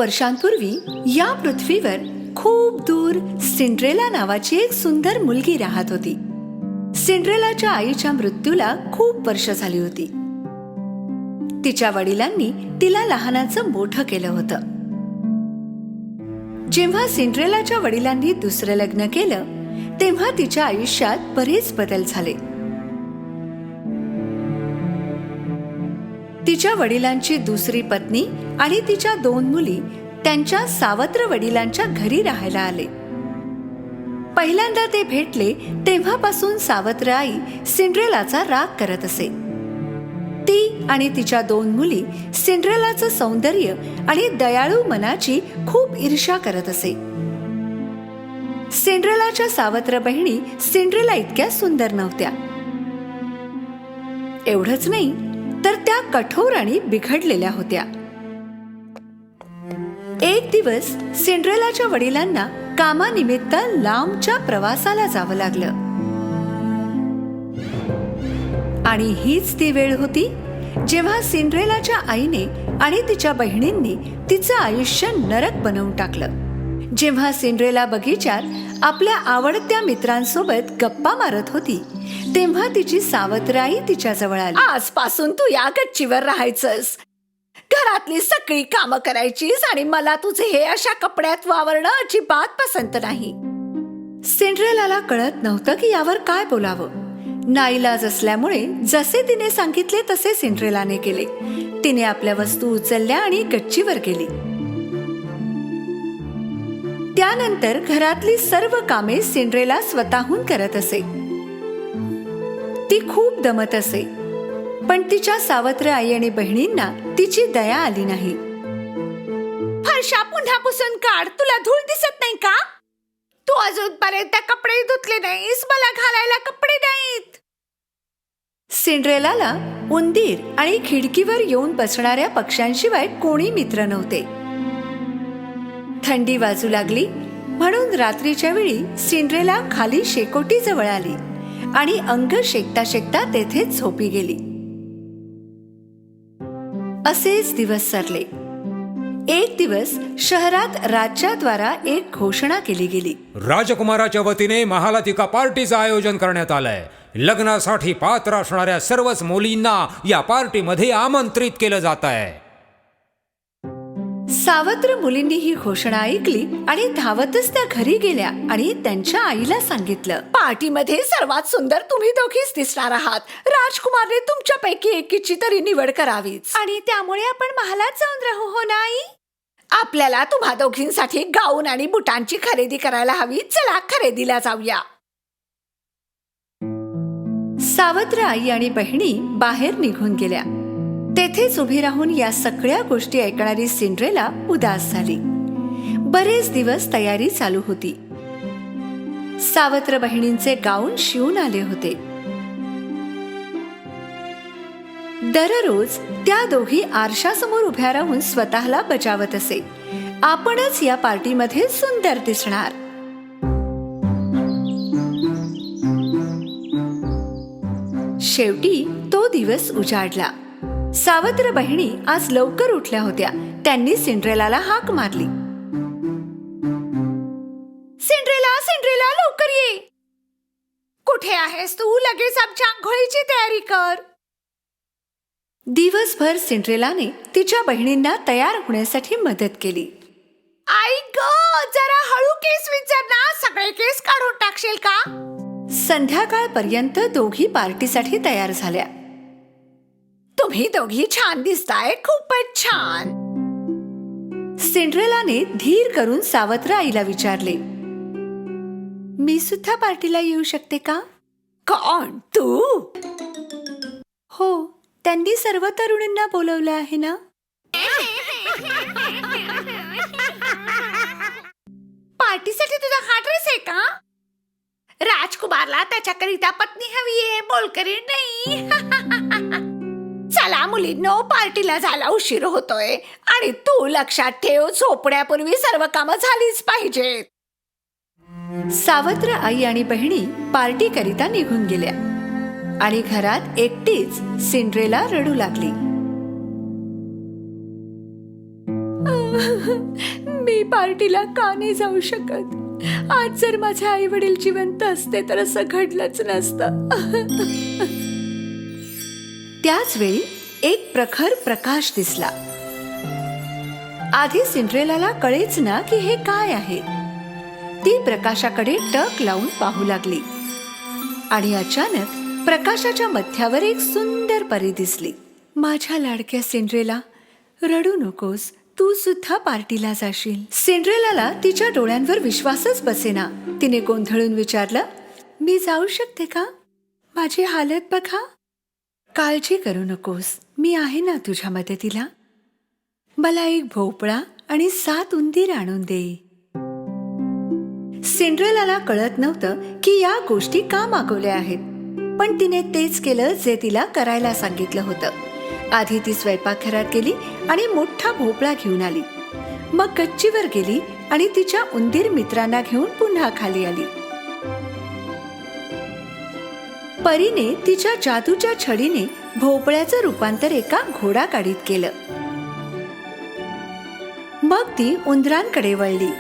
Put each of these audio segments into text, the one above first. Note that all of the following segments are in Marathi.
वर्षांपूर्वी या पृथ्वीवर खूप दूर सिंड्रेला नावाची एक सुंदर मुलगी राहत होती. सिंड्रेलाच्या आईच्या मृत्यूला खूप वर्ष झाली होती. तिच्या वडिलांनी तिला लहानाचं मोठं केलं होतं. जेव्हा सिंड्रेलाच्या वडिलांनी दुसरं लग्न केलं तेव्हा तिच्या आयुष्यात बरेच बदल झाले. तिच्या वडिलांची दुसरी पत्नी आणि तिच्या 2 मुली त्यांच्या सावत्र वडिलांच्या घरी राहायला आले. पहिल्यांदा ते भेटले तेव्हापासून सावत्र आई सिंड्रेलाचा राग करत असे. ती आणि तिच्या 2 मुली सिंड्रेलाचं सौंदर्य आणि दयाळू मनाची खूप ईर्ष्या करत असे. सिंड्रेलाच्या सावत्र बहिणी सिंड्रेला इतक्या सुंदर नव्हत्या. एवढंच नाही तर त्या कठोर आणि बिघडलेल्या होत्या. एक दिवस सिंड्रेलाच्या वडिलांना कामानिमित्त लांबच्या प्रवासाला जावं लागलं आणि हीच ती वेळ होती जेव्हा सिंड्रेलाच्या आईने आणि तिच्या बहिणींनी तिचं आयुष्य नरक बनवून टाकलं. जेव्हा सिंड्रेला बगीच्यात आपल्या आवडत्या मित्रांसोबत गप्पा मारत होती तेव्हा तिची सावत्र आई तिच्या जवळ आली. आजपासून तू या गच्चीवर राहायचंस, घरातली सगळी कामं करायचीस आणि मला तुझे हे अशा कपड्यात वावरणं अजिबात पसंत नाही. सिंड्रेलाला कळत नव्हतं की यावर काय बोलावं. नाईलाज असल्यामुळे जसे तिने सांगितले तसे सिंड्रेलाने केले. तिने आपल्या वस्तू उचलल्या आणि गच्चीवर गेली. त्यानंतर घरातली सर्व कामे सिंड्रेला स्वतःहून करत असे. ती खूप दमत असे, पण तिच्या सावत्र आई आणि बहिणींना तिची दया आली नाही. फरशा पुन्हा पुसून काढ, तुला धूळ दिसत नाही का? तू अजूनपर्यंत कपडे धुतले नाहीस, मला घालायला कपडे नाहीत. सिंड्रेलाला उंदीर आणि खिडकीवर येऊन बसणाऱ्या पक्ष्यांशिवाय कोणी मित्र नव्हते. थंडी वाजू लागली म्हणून रात्रीच्या वेळी सिंड्रेला खाली शेकोटी जवळ आली आणि अंग शेकता शेकता तेथे झोपी गेली. असेच दिवस सरले. एक दिवस शहरात राज्याद्वारा एक घोषणा केली गेली. राजकुमाराच्या वतीने महालात एका पार्टीचं आयोजन करण्यात आलंय. लग्नासाठी पात्र असणाऱ्या सर्वच मुलींना या पार्टीमध्ये आमंत्रित केलं जात आहे. सावत्र मुलींनी ही घोषणा ऐकली आणि धावतच त्या घरी गेल्या आणि त्यांच्या आईला सांगितलं, पार्टीमध्ये सर्वात सुंदर तुम्ही दोघीच दिसणार आहात. राजकुमारने तुमच्यापैकी एकीची तरी निवड करावीच आणि त्यामुळे आपण महालात जाऊन राहू. हो नाही, आपल्याला तुम्हा दोघींसाठी गाऊन आणि बुटांची खरेदी करायला हवी. चला खरेदीला जाऊया. सावत्र आई आणि बहिणी बाहेर निघून गेल्या. तेथेच उभी राहून या सगळ्या गोष्टी ऐकणारी सिंड्रेला उदास झाली. बरेच दिवस तयारी चालू होती. सावत्र बहिणींचे गाऊन शिवून आले होते. दररोज त्या दोघी आरशासमोर उभ्या राहून स्वतःला बजावत असे, आपणच या पार्टीमध्ये सुंदर दिसणार. शेवटी तो दिवस उजाडला. सावत्र बहिणी आज लवकर उठल्या होत्या. त्यांनी सिंड्रेलाला हाक मारली, सिंड्रेला, सिंड्रेला, लवकर ये. कुठे आहेस तू? लगेच आमच्या आंघोळीची तयारी कर. दिवसभर सिंड्रेलाने तिच्या बहिणींना तयार होण्यासाठी मदत केली. आई ग, जरा हळू केस विंचर ना, सगळे केस काढून टाकशील का? संध्याकाळपर्यंत दोघी पार्टीसाठी तयार झाल्या. तुम्ही दोघी छान दिसताय, खूपच छान. सिंड्रेलाने धीर करून सावत्र आईला विचारले, मी सुद्धा पार्टीला येऊ शकते का? कोण, तू? हो, त्यांनी सर्व तरुणींना बोलवलं आहे ना. पार्टीसाठी तुझा हा ड्रेस आहे का? राजकुमारला त्याच्याकरिता पत्नी हवी आहे, बोलकरी नाही. चला मुलींनो, पार्टीला जायला उशीर होतोय आणि तू लक्षात ठेव, झोपण्यापूर्वी सर्व कामं झालीच पाहिजेत. सावत्र आई आणि बहिणी पार्टी करिता निघून गेल्या आणि घरात एकटीच सिंड्रेला रडू लागली. मी पार्टीला का नाही जाऊ शकत? आज जर माझे आई वडील जिवंत असते तर असं घडलंच नसतं. त्याच वेळी एक प्रखर प्रकाश दिसला. आधी सिंड्रेलाला कळेच ना की हे काय आहे. ती प्रकाशाकडे टक लावून पाहू लागली आणि अचानक प्रकाशाच्या मध्यावर एक सुंदर परी दिसली. माझ्या लाडक्या सिंड्रेला, रडू नकोस, तू सुद्धा पार्टीला जाशील. सिंड्रेलाला तिच्या डोळ्यांवर विश्वासच बसेना. तिने गोंधळून विचारलं, मी जाऊ शकते का? माझी हालत बघा. काळजी करू नकोस, मी आहे ना तुझ्या मदतीला. मला एक भोपळा आणि 7 उंदीर आणून दे. सिंड्रेलाला कळत नव्हतं की या गोष्टी का मागवल्या आहेत, पण तिने तेच केलं जे तिला करायला सांगितलं होतं. आधी ती स्वयंपाकघरात गेली आणि मोठा भोपळा घेऊन आली. मग गच्चीवर गेली आणि तिच्या उंदीर मित्रांना घेऊन पुन्हा खाली आली. परीने तिच्या जादूच्या छडीने भोपळ्याचं रूपांतर एका घोडागाडीत केलं. मग ती उंदरांकडे वळली.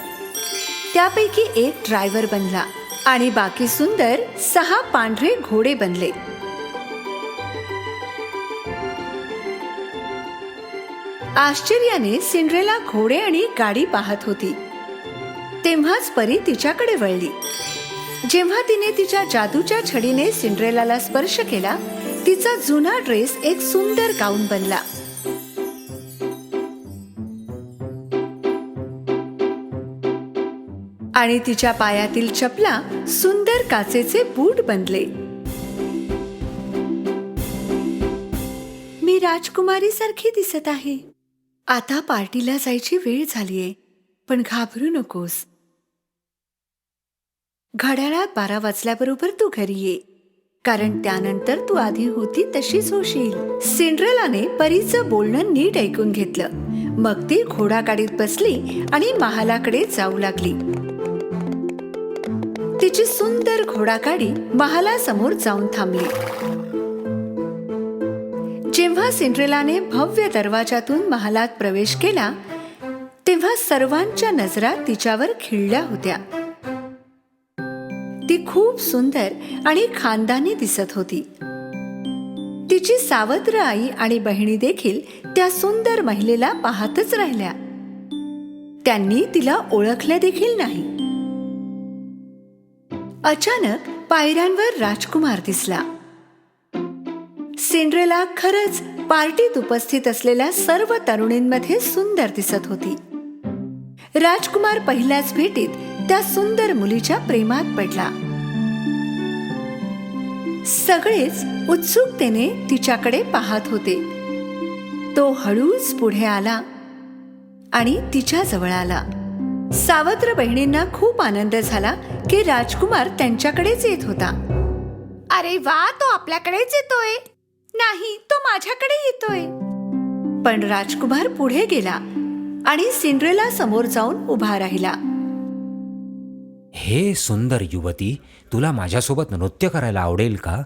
त्यापैकी एक ड्रायव्हर बनला आणि बाकी सुंदर 6 पांढरे घोडे बनले. आश्चर्याने सिंड्रेला घोडे आणि गाडी पाहत होती. तेव्हाच परी तिच्याकडे वळली. जेव्हा तिने तिच्या जादूच्या छडीने सिंड्रेलाला स्पर्श केला, तिचा जुना ड्रेस एक सुंदर गाऊन बनला. आणि तिच्या पायातील चपला सुंदर काचेचे बूट बनले. मी राजकुमारी सारखी दिसत आहे. आता पार्टीला जायची वेळ झालीये, पण घाबरू नकोस. घड्याळात 12 वाजल्याबरोबर तू घरी ये, कारण त्यानंतर तू आधी होती तशीच होशील. सिंड्रेलाने परीचं बोलणं नीट ऐकून घेतलं. मग ती घोडागाडीत बसली आणि महालाकडे जाऊ लागली. तिची सुंदर घोडागाडी महालासमोर जाऊन थांबली. जेव्हा सिंड्रेलाने भव्य दरवाजातून महालात प्रवेश केला, तेव्हा सर्वांच्या नजरा तिच्यावर खिळल्या होत्या. ती खूप सुंदर आणि खानदानी दिसत होती. तिची सावत्र आई आणि बहिणी देखील त्या सुंदर महिलेला पाहतच राहिल्या. त्यांनी तिला ओळखलं देखील नाही. अचानक पायऱ्यांवर राजकुमार दिसला. सिंड्रेला खरंच पार्टीत उपस्थित असलेल्या सर्व तरुणींमध्ये सुंदर दिसत होती. राजकुमार पहिल्याच भेटीत त्या सुंदर मुलीच्या प्रेमात पडला. सगळेच उत्सुकतेने तिच्याकडे पाहत होते. तो हळूच पुढे आला आणि तिच्या जवळ आला. सावत्र बहिणींना खूप आनंद झाला की राजकुमार त्यांच्याकडेच येत होता. अरे वा, तो आपल्याकडेच येतोय. नाही, तो माझ्याकडे येतोय. पण राजकुमार पुढे गेला आणि सिंड्रेला समोर जाऊन उभा राहिला. हे सुंदर युवती, तुला माझ्यासोबत नृत्य करायला आवडेल का?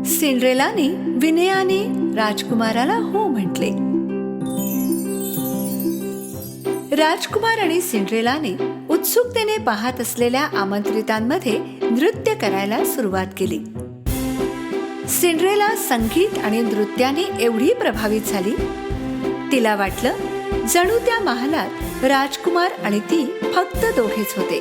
सिंड्रेलाने विनयाने राजकुमाराला हो म्हटले. राजकुमार आणि सिंड्रेलाने उत्सुकतेने पाहत असलेल्या आमंत्रितांमध्ये नृत्य करायला सुरुवात केली. सिंड्रेला संगीत आणि नृत्याने एवढी प्रभावित झाली, तिला वाटलं जणू त्या महालात राजकुमार आणि ती फक्त दोघेच होते.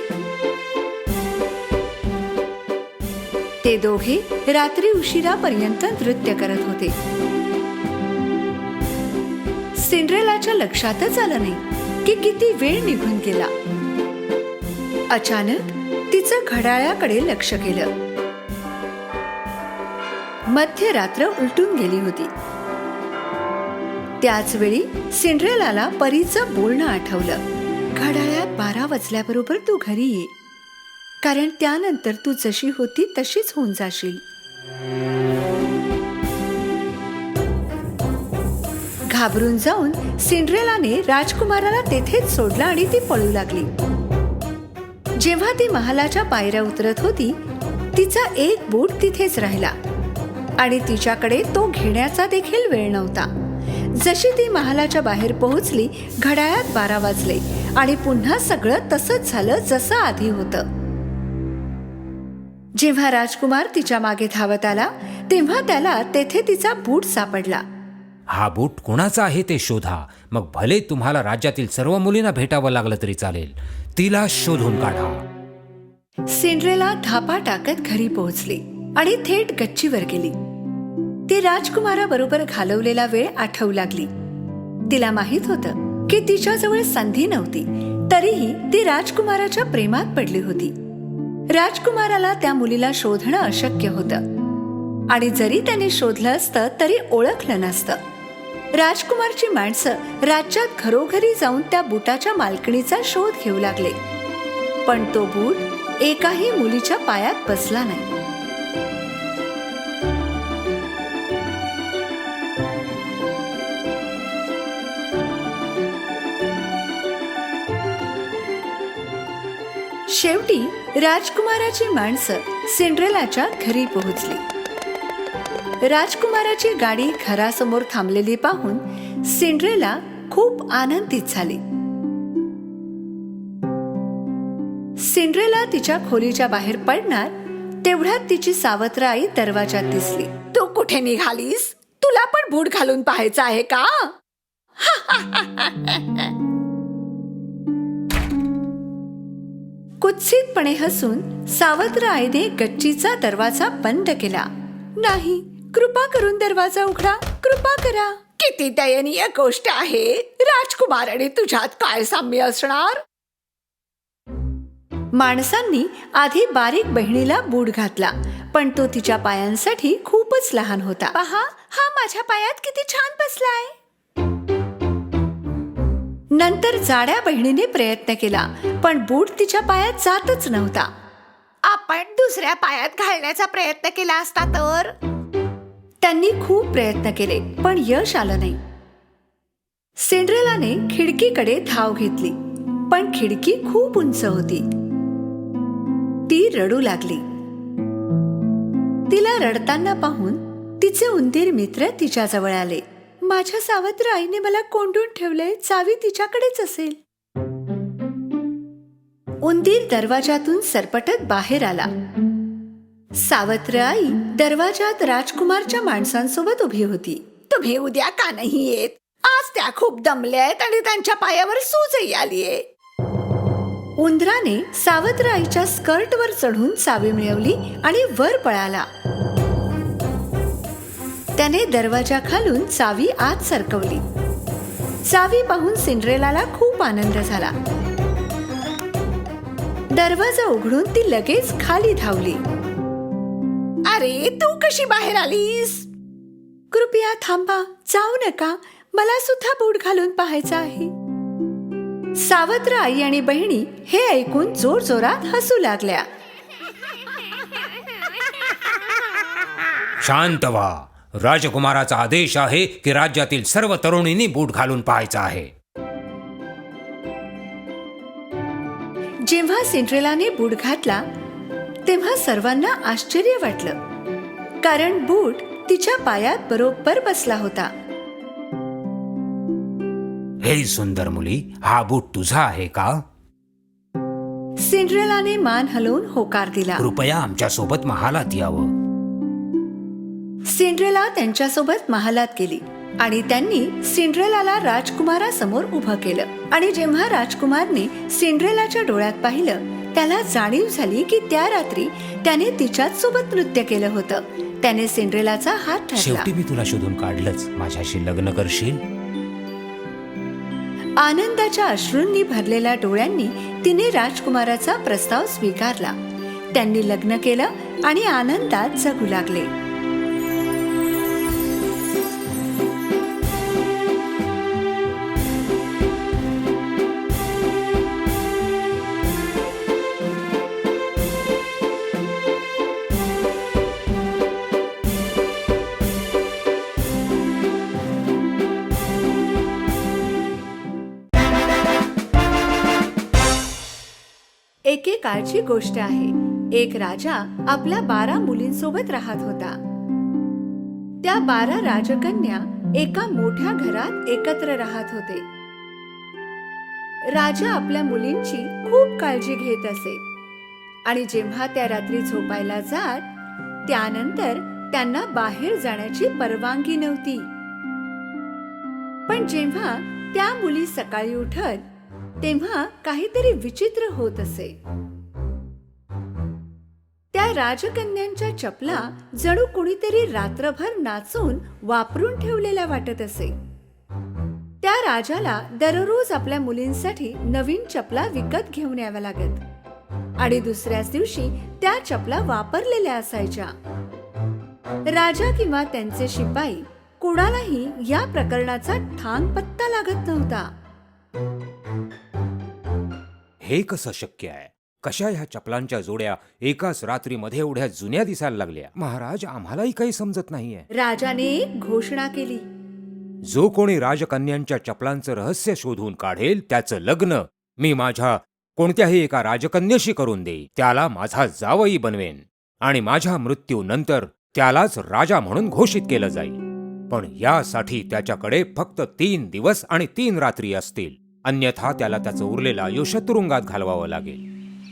ते दोघे रात्री उशिरापर्यंत नृत्य करत होते. सिंड्रेलाच्या लक्षातच आलं नाही की किती वेळ निघून गेला. अचानक तिचं घड्याळाकडे लक्ष केलं. मध्यरात्र उलटून गेली होती. त्याच वेळी सिंड्रेलाला परीचं बोलणं आठवलं. घड्याळात 12 वाजल्याबरोबर तू घरी ये, कारण त्यानंतर तू जशी होती तशीच होऊन जाशील. घाबरून जाऊन सिंड्रेलाने राजकुमाराला तेथेच सोडलं आणि ती पळू लागली. जेव्हा ती महालाच्या पायऱ्या उतरत होती, तिचा एक बूट तिथेच राहिला आणि तिच्याकडे तो घेण्याचा देखील वेळ नव्हता. जशी ती महालाच्या बाहेर पोहोचली, घड्याळात 12 वाजले आणि पुन्हा सगळं तसंच झालं जसं आधी होतं. जेव्हा राजकुमार तिच्या मागे धावत आला तेव्हा त्याला तेथे तिचा बूट सापडला. हा बूट कोणाचा आहे ते शोधा. मग भले तुम्हाला राज्यातील सर्व मुलींना भेटावं लागलं तरी चालेल. तिला शोधून काढा. सिंड्रेला धापा टाकत घरी पोहोचली आणि थेट गच्चीवर गेली. ती राजकुमाराबरोबर घालवलेला वेळ आठवू लागली. तिला माहित होतं की तिच्याजवळ संधी नव्हती, तरीही ती राजकुमाराच्या प्रेमात पडली होती. राजकुमाराला त्या मुलीला शोधणं अशक्य होतं आणि जरी त्याने शोधलं असतं तरी ओळखलं नसतं. राजकुमारची माणसं राज्यात घरोघरी जाऊन त्या बुटाच्या मालकिणीचा शोध घेऊ लागले, पण तो बूट एकाही मुलीच्या पायात बसला नाही. शेवटी राजकुमाराची माणसं सिंड्रेलाच्या घरी पोहोचली. राजकुमाराची गाडी घरासमोर थांबलेली पाहून सिंड्रेला खूप आनंदित झाली. सिंड्रेला तिच्या खोलीच्या बाहेर पडणार तेवढ्यात तिची सावत्र आई दरवाजात दिसली. तू कुठे निघालीस? तुला पण बूट घालून पाहायचं आहे का? कुत्सितपणे हसून सावत्र आईने गच्चीचा दरवाजा बंद केला. नाही, कृपा करून दरवाजा उघडा, कृपा करा. किती दयनीय गोष्ट आहे. राजकुमार आणि तुझ्यात काय साम्य असणार? माणसांनी आधी बारीक बहिणीला बूट घातला, पण तो तिच्या पायांसाठी खूपच लहान होता. पहा, हा माझ्या पायात किती छान बसलाय. नंतर जाड्या बहिणीने प्रयत्न केला, पण बूट तिच्या पायात जातच नव्हता. आपण दुसऱ्या पायात घालण्याचा प्रयत्न केला असता तर? त्यांनी खूप प्रयत्न केले, पण यश आलं नाही. सिंड्रेलाने खिडकीकडे धाव घेतली, पण खिडकी खूप उंच होती. ती रडू लागली. तिला रडताना पाहून तिचे उंदीर मित्र तिच्याजवळ आले. माझ्या सावत्र आईने मला कोंडून ठेवले, चावी तिच्याकडेच असेल. उंदीर दरवाजातून सरपटत बाहेर आला. सावत्र आई दरवाजात राजकुमारच्या माणसांसोबत उभी होती. तुम्ही उद्या का नाही येत? आज त्या खूप दमल्यात आणि त्यांच्या पायावर सूजही आलीये. उंदराने सावत्र आईच्या स्कर्टवर चढून चावी मिळवली आणि वर पळाला. त्याने दरवाजा खालून चावी आत सरकवली. चावी पाहून सिंड्रेलाला खूप आनंद झाला. दरवाजा उघडून ती लगेच खाली धावली. अरे, तू कशी बाहेर आलीस? कृपया थांबा, जाऊ नका, मला सुद्धा बूट घालून पाहायचं आहे. सावत्र आई आणि बहिणी हे ऐकून जोर जोरात हसू लागल्या. शांत व्हा. राजकुमाराचा आदेश आहे की राज्यातील सर्व तरुणींनी बूट घालून पाहायचं आहे. जेव्हा सिंड्रेलाने बूट घातला तेव्हा सर्वांना आश्चर्य वाटलं, कारण बूट तिच्या पायात बरोबर बसला होता. हे सुंदर मुली, हा बूट तुझा आहे का? सिंड्रेलाने मान हलवून होकार दिला. कृपया आमच्या सोबत महालात यावं. सिंड्रेला त्यांच्यासोबत महालात गेली आणि त्यांनी सिंड्रेलाला राजकुमारासमोर उभं केलं. आणि जेव्हा राजकुमारने सिंड्रेलाच्या डोळ्यात पाहिलं, त्याला जाणीव झाली की त्या रात्री त्याने तिच्याच सोबत नृत्य केलं होतं. त्याने सिंड्रेलाचा हात धरला. शेवटी मी तुला शोधून काढलंच. माझ्याशी लग्न करशील? आनंदाच्या अश्रूंनी भरलेल्या डोळ्यांनी तिने राजकुमाराचा प्रस्ताव स्वीकारला. त्यांनी लग्न केलं आणि आनंदात जगू लागले. एकेकाळची गोष्ट आहे. एक राजा आपल्या 12 मुलींसोबत राहत होता. त्या 12 राजकन्या एका मोठ्या घरात एकत्र राहत होते. राजा आपल्या मुलींची खूप काळजी घेत असे आणि जेव्हा त्या रात्री झोपायला जात त्यानंतर त्यांना बाहेर जाण्याची परवानगी नव्हती. पण जेव्हा त्या मुली सकाळी उठत तेव्हा काहीतरी विचित्र होत असे. त्या राजकन्यांच्या चपला जणू कुणीतरी रात्रभर नाचून वापरून ठेवलेल्या वाटत असे. त्या राजाला दररोज आपल्या मुलींसाठी नवीन चपला विकत घेऊन याव्या लागत आणि दुसऱ्याच दिवशी त्या चपला वापरलेल्या असायच्या. राजा किंवा त्यांचे शिपाई कोणालाही या प्रकरणाचा ठाम पत्ता लागत नव्हता. हे कसं शक्य आहे? कशा ह्या चपलांच्या जोड्या एकाच रात्रीमध्ये एवढ्या जुन्या दिसायला लागल्या? महाराज, आम्हालाही काही समजत नाहीये. राजाने एक घोषणा केली. जो कोणी राजकन्यांच्या चपलांचं रहस्य शोधून काढेल त्याचं लग्न मी माझ्या कोणत्याही एका राजकन्येशी करून देईन. त्याला माझा जावई बनवेन आणि माझ्या मृत्यूनंतर त्यालाच राजा म्हणून घोषित केलं जाईल. पण यासाठी त्याच्याकडे फक्त 3 दिवस आणि 3 रात्री असतील, अन्यथा त्याला त्याचं उरलेलं आयुष्य तुरुंगात घालवावं लागेल.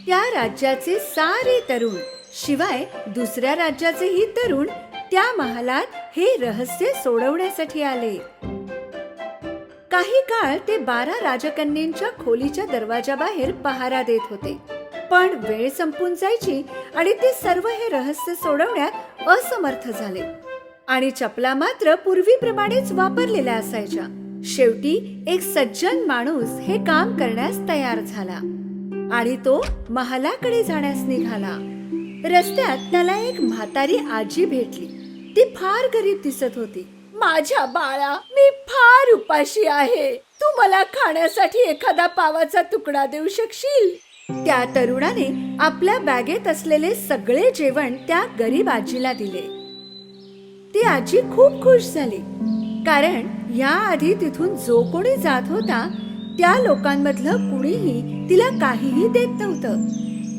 त्या राज्याचे सारे तरुण शिवाय दुसऱ्या राज्याचेही तरुण त्या महालात हे रहस्य सोडवण्यासाठी आले. काही काळ ते 12 राजकन्यांच्या खोलीच्या दरवाजाबाहेर पहारा देत होते. पण वेळ संपून जायची आणि ते सर्व हे रहस्य सोडवण्यात असमर्थ झाले आणि चपला मात्र पूर्वीप्रमाणेच वापरलेल्या असायच्या. शेवटी एक सज्जन माणूस हे काम करण्यास तयार झाला आणि तो महालाकडे जाण्यास निघाला. रस्त्यात त्याला एक म्हातारी आजी भेटली. ती फार गरीब दिसत होती. माझ्या बाळा, मी फार उपाशी आहे. तू मला खाण्यासाठी एखादा पावाचा तुकडा देऊ शकशील? त्या तरुणाने आपल्या बॅगेत असलेले सगळे जेवण त्या गरीब आजीला दिले. ती आजी खूप खुश झाली, कारण याआधी तिथून जो कोणी जात होता त्या लोकांमधलं कुणीही तिला काहीही देत नव्हतं.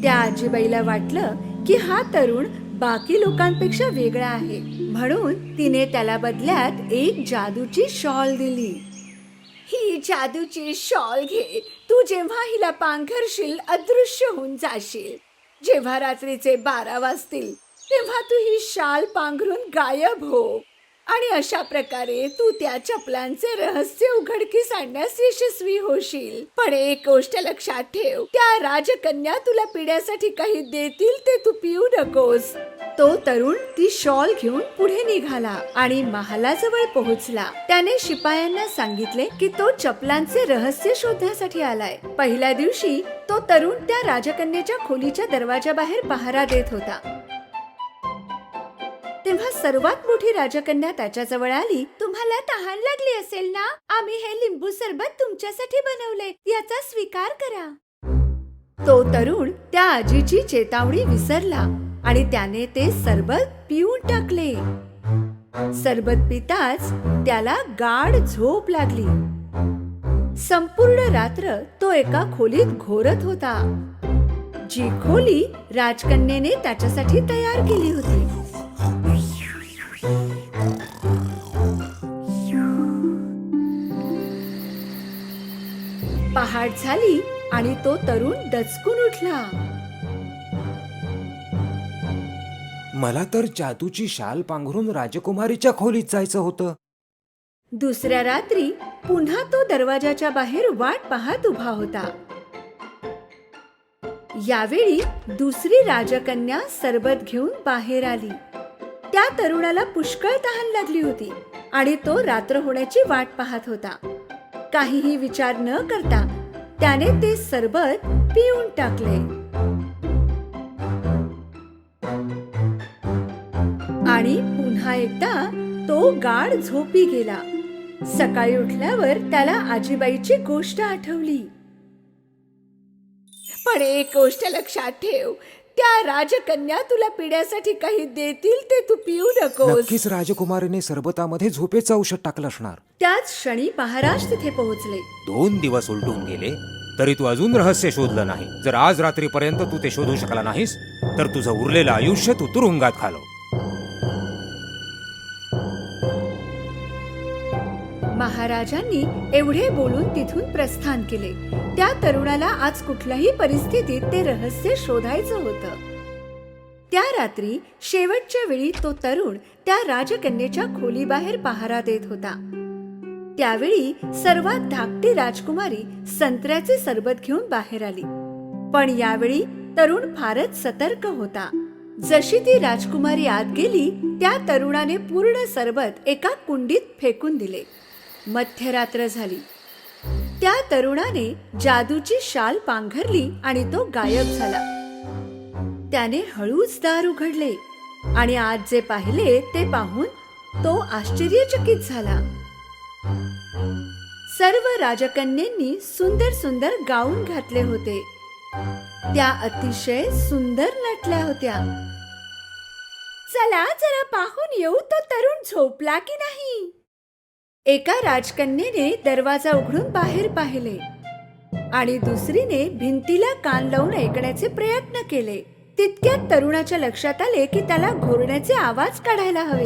त्या आजीबाईला वाटलं की हा तरुण बाकी लोकांपेक्षा वेगळा आहे, म्हणून तिने त्याला बदल्यात एक जादूची शॉल दिली. ही जादूची शॉल घे. तू जेव्हा हिला पांघरशील अदृश्य होऊन जाशील. जेव्हा रात्रीचे 12 वाजतील तेव्हा तू ही शाल पांघरून गायब हो आणि अशा प्रकारे तू त्या चपलांचे रहस्य उघडकीस आणण्यास यशस्वी होशील. पण एक गोष्ट लक्षात ठेव, त्या राजकन्या तुला पिण्यासाठी काही देतील ते तू पिऊ नकोस. तो तरुण ती शॉल घेऊन पुढे निघाला आणि महालाजवळ पोहोचला. त्याने शिपायांना सांगितले की तो चपलांचे रहस्य शोधण्यासाठी आलाय. पहिल्या दिवशी तो तरुण त्या राजकन्येच्या खोलीच्या दरवाजाबाहेर पहारा देत होता. तेव्हा सर्वात मोठी राजकन्या त्याच्याजवळ आली. तुम्हाला तहान लागली असेल ना? आम्ही हे लिंबू सरबत तुमच्यासाठी बनवले, याचा स्वीकार करा. तो तरुण त्या आजीची चेतावणी विसरला आणि त्याने ते सरबत पिऊन टाकले. सरबत पिताच त्याला गाढ झोप लागली. संपूर्ण रात्र तो एका खोलीत घोरत होता, जी खोली राजकन्येने त्याच्यासाठी तयार केली होती. पहाट झाली आणि तो तरुण दचकून उठला. मला तर जादूची शाल पांघरून राजकुमारीच्या खोलीत जायचं होतं. दुसऱ्या रात्री पुन्हा तो दरवाजाच्या बाहेर वाट पाहत उभा होता. यावेळी दुसरी राजकन्या सरबत घेऊन बाहेर आली. त्या तरुणाला पुष्कळ तहान लागली होती आणि तो रात्र होण्याची वाट पाहत होता. काहीही विचार न करता त्याने ते सरबत पिऊन टाकले आणि पुन्हा एकदा तो गाढ झोपी गेला. सकाळी उठल्यावर त्याला आजीबाईची गोष्ट आठवली. पण एक गोष्ट लक्षात ठेव, त्या राजकन्या तुला पिण्यासाठी काही देतील ते तू पिऊ नकोस. नक्कीच राजकुमारीने सरबतामध्ये झोपेचं औषध टाकलं असणार. त्याच क्षणी महाराज तिथे पोहोचले. 2 दिवस उलटून गेले तरी तू अजून रहस्य शोधलं नाही. जर आज रात्रीपर्यंत तू ते शोधू शकला नाहीस तर तुझं उरलेलं आयुष्य तू तुरुंगात घालव. महाराजांनी एवढे बोलून तिथून प्रस्थान केले. त्या तरुणाला आज कुठल्याही परिस्थितीत ते रहस्य शोधायचं होतं. त्या रात्री शेवटच्या वेळी तो तरुण त्या राजकन्येच्या खोलीबाहेर पहारा देत होता. त्यावेळी सर्वात धाकटी राजकुमारी संत्र्याचे सरबत घेऊन बाहेर आली. पण यावेळी तरुण फारच सतर्क होता. जशी ती राजकुमारी आत गेली, त्या तरुणाने पूर्ण सरबत एका कुंडीत फेकून दिले. मध्यरात्र झाली. त्या तरुणाने जादूची शाल पांघरली आणि तो गायब झाला. त्याने हळूच दार उघडले आणि आज जे पाहिले ते पाहून तो आश्चर्यचकित झाला. सर्व राजकन्यांनी सुंदर सुंदर गाऊन घातले होते. त्या अतिशय सुंदर नटल्या होत्या. चला जरा पाहून येऊ, तो तरुण झोपला की नाही. एका राजकन्येने दरवाजा उघडून बाहेर पाहिले आणि दुसरीने भिंतीला कान लावून ऐकण्याचे प्रयत्न केले. तितक्यात तरुणाच्या लक्षात आले की त्याला घोरण्याचे आवाज काढायला हवे.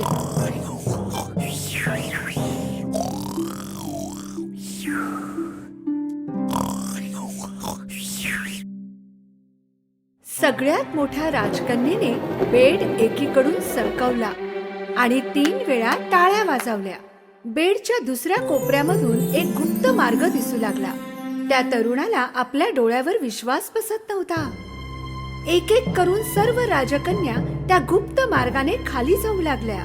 सगळ्यात मोठ्या राजकन्येने बेड एकीकडून सरकवला आणि 3 वेळा टाळ्या वाजवल्या. बेडच्या दुसऱ्या कोपऱ्यामधून एक गुप्त मार्ग दिसू लागला. त्या तरुणाला आपल्या डोळ्यावर विश्वास बसत नव्हता. एक एक करून सर्व राजकन्या त्या गुप्त मार्गाने खाली जाऊ लागल्या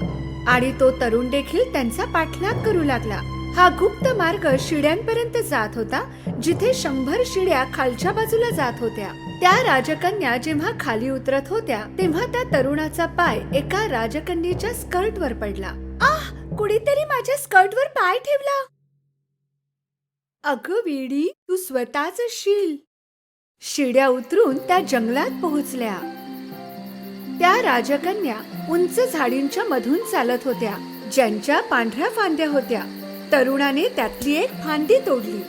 आणि तो तरुण देखील त्यांचा पाठलाग करू लागला. हा गुप्त मार्ग शिड्यांपर्यंत जात होता, जिथे 100 शिड्या खालच्या बाजूला जात होत्या. त्या राजकन्या जेव्हा खाली उतरत होत्या तेव्हा त्या तरुणाचा पाय एका राजकन्येच्या स्कर्टवर पडला. आह, कुणीतरी माझ्या स्कर्टवर पाय ठेवला. अगं वेडी, तू स्वतःच असशील. शिड्या उतरून त्या जंगलात पोहोचल्या. त्या राजकन्या उंच झाडींच्या मधून चालत होत्या, ज्यांच्या पांढऱ्या फांद्या होत्या. तरुणाने त्यातली एक फांदी तोडली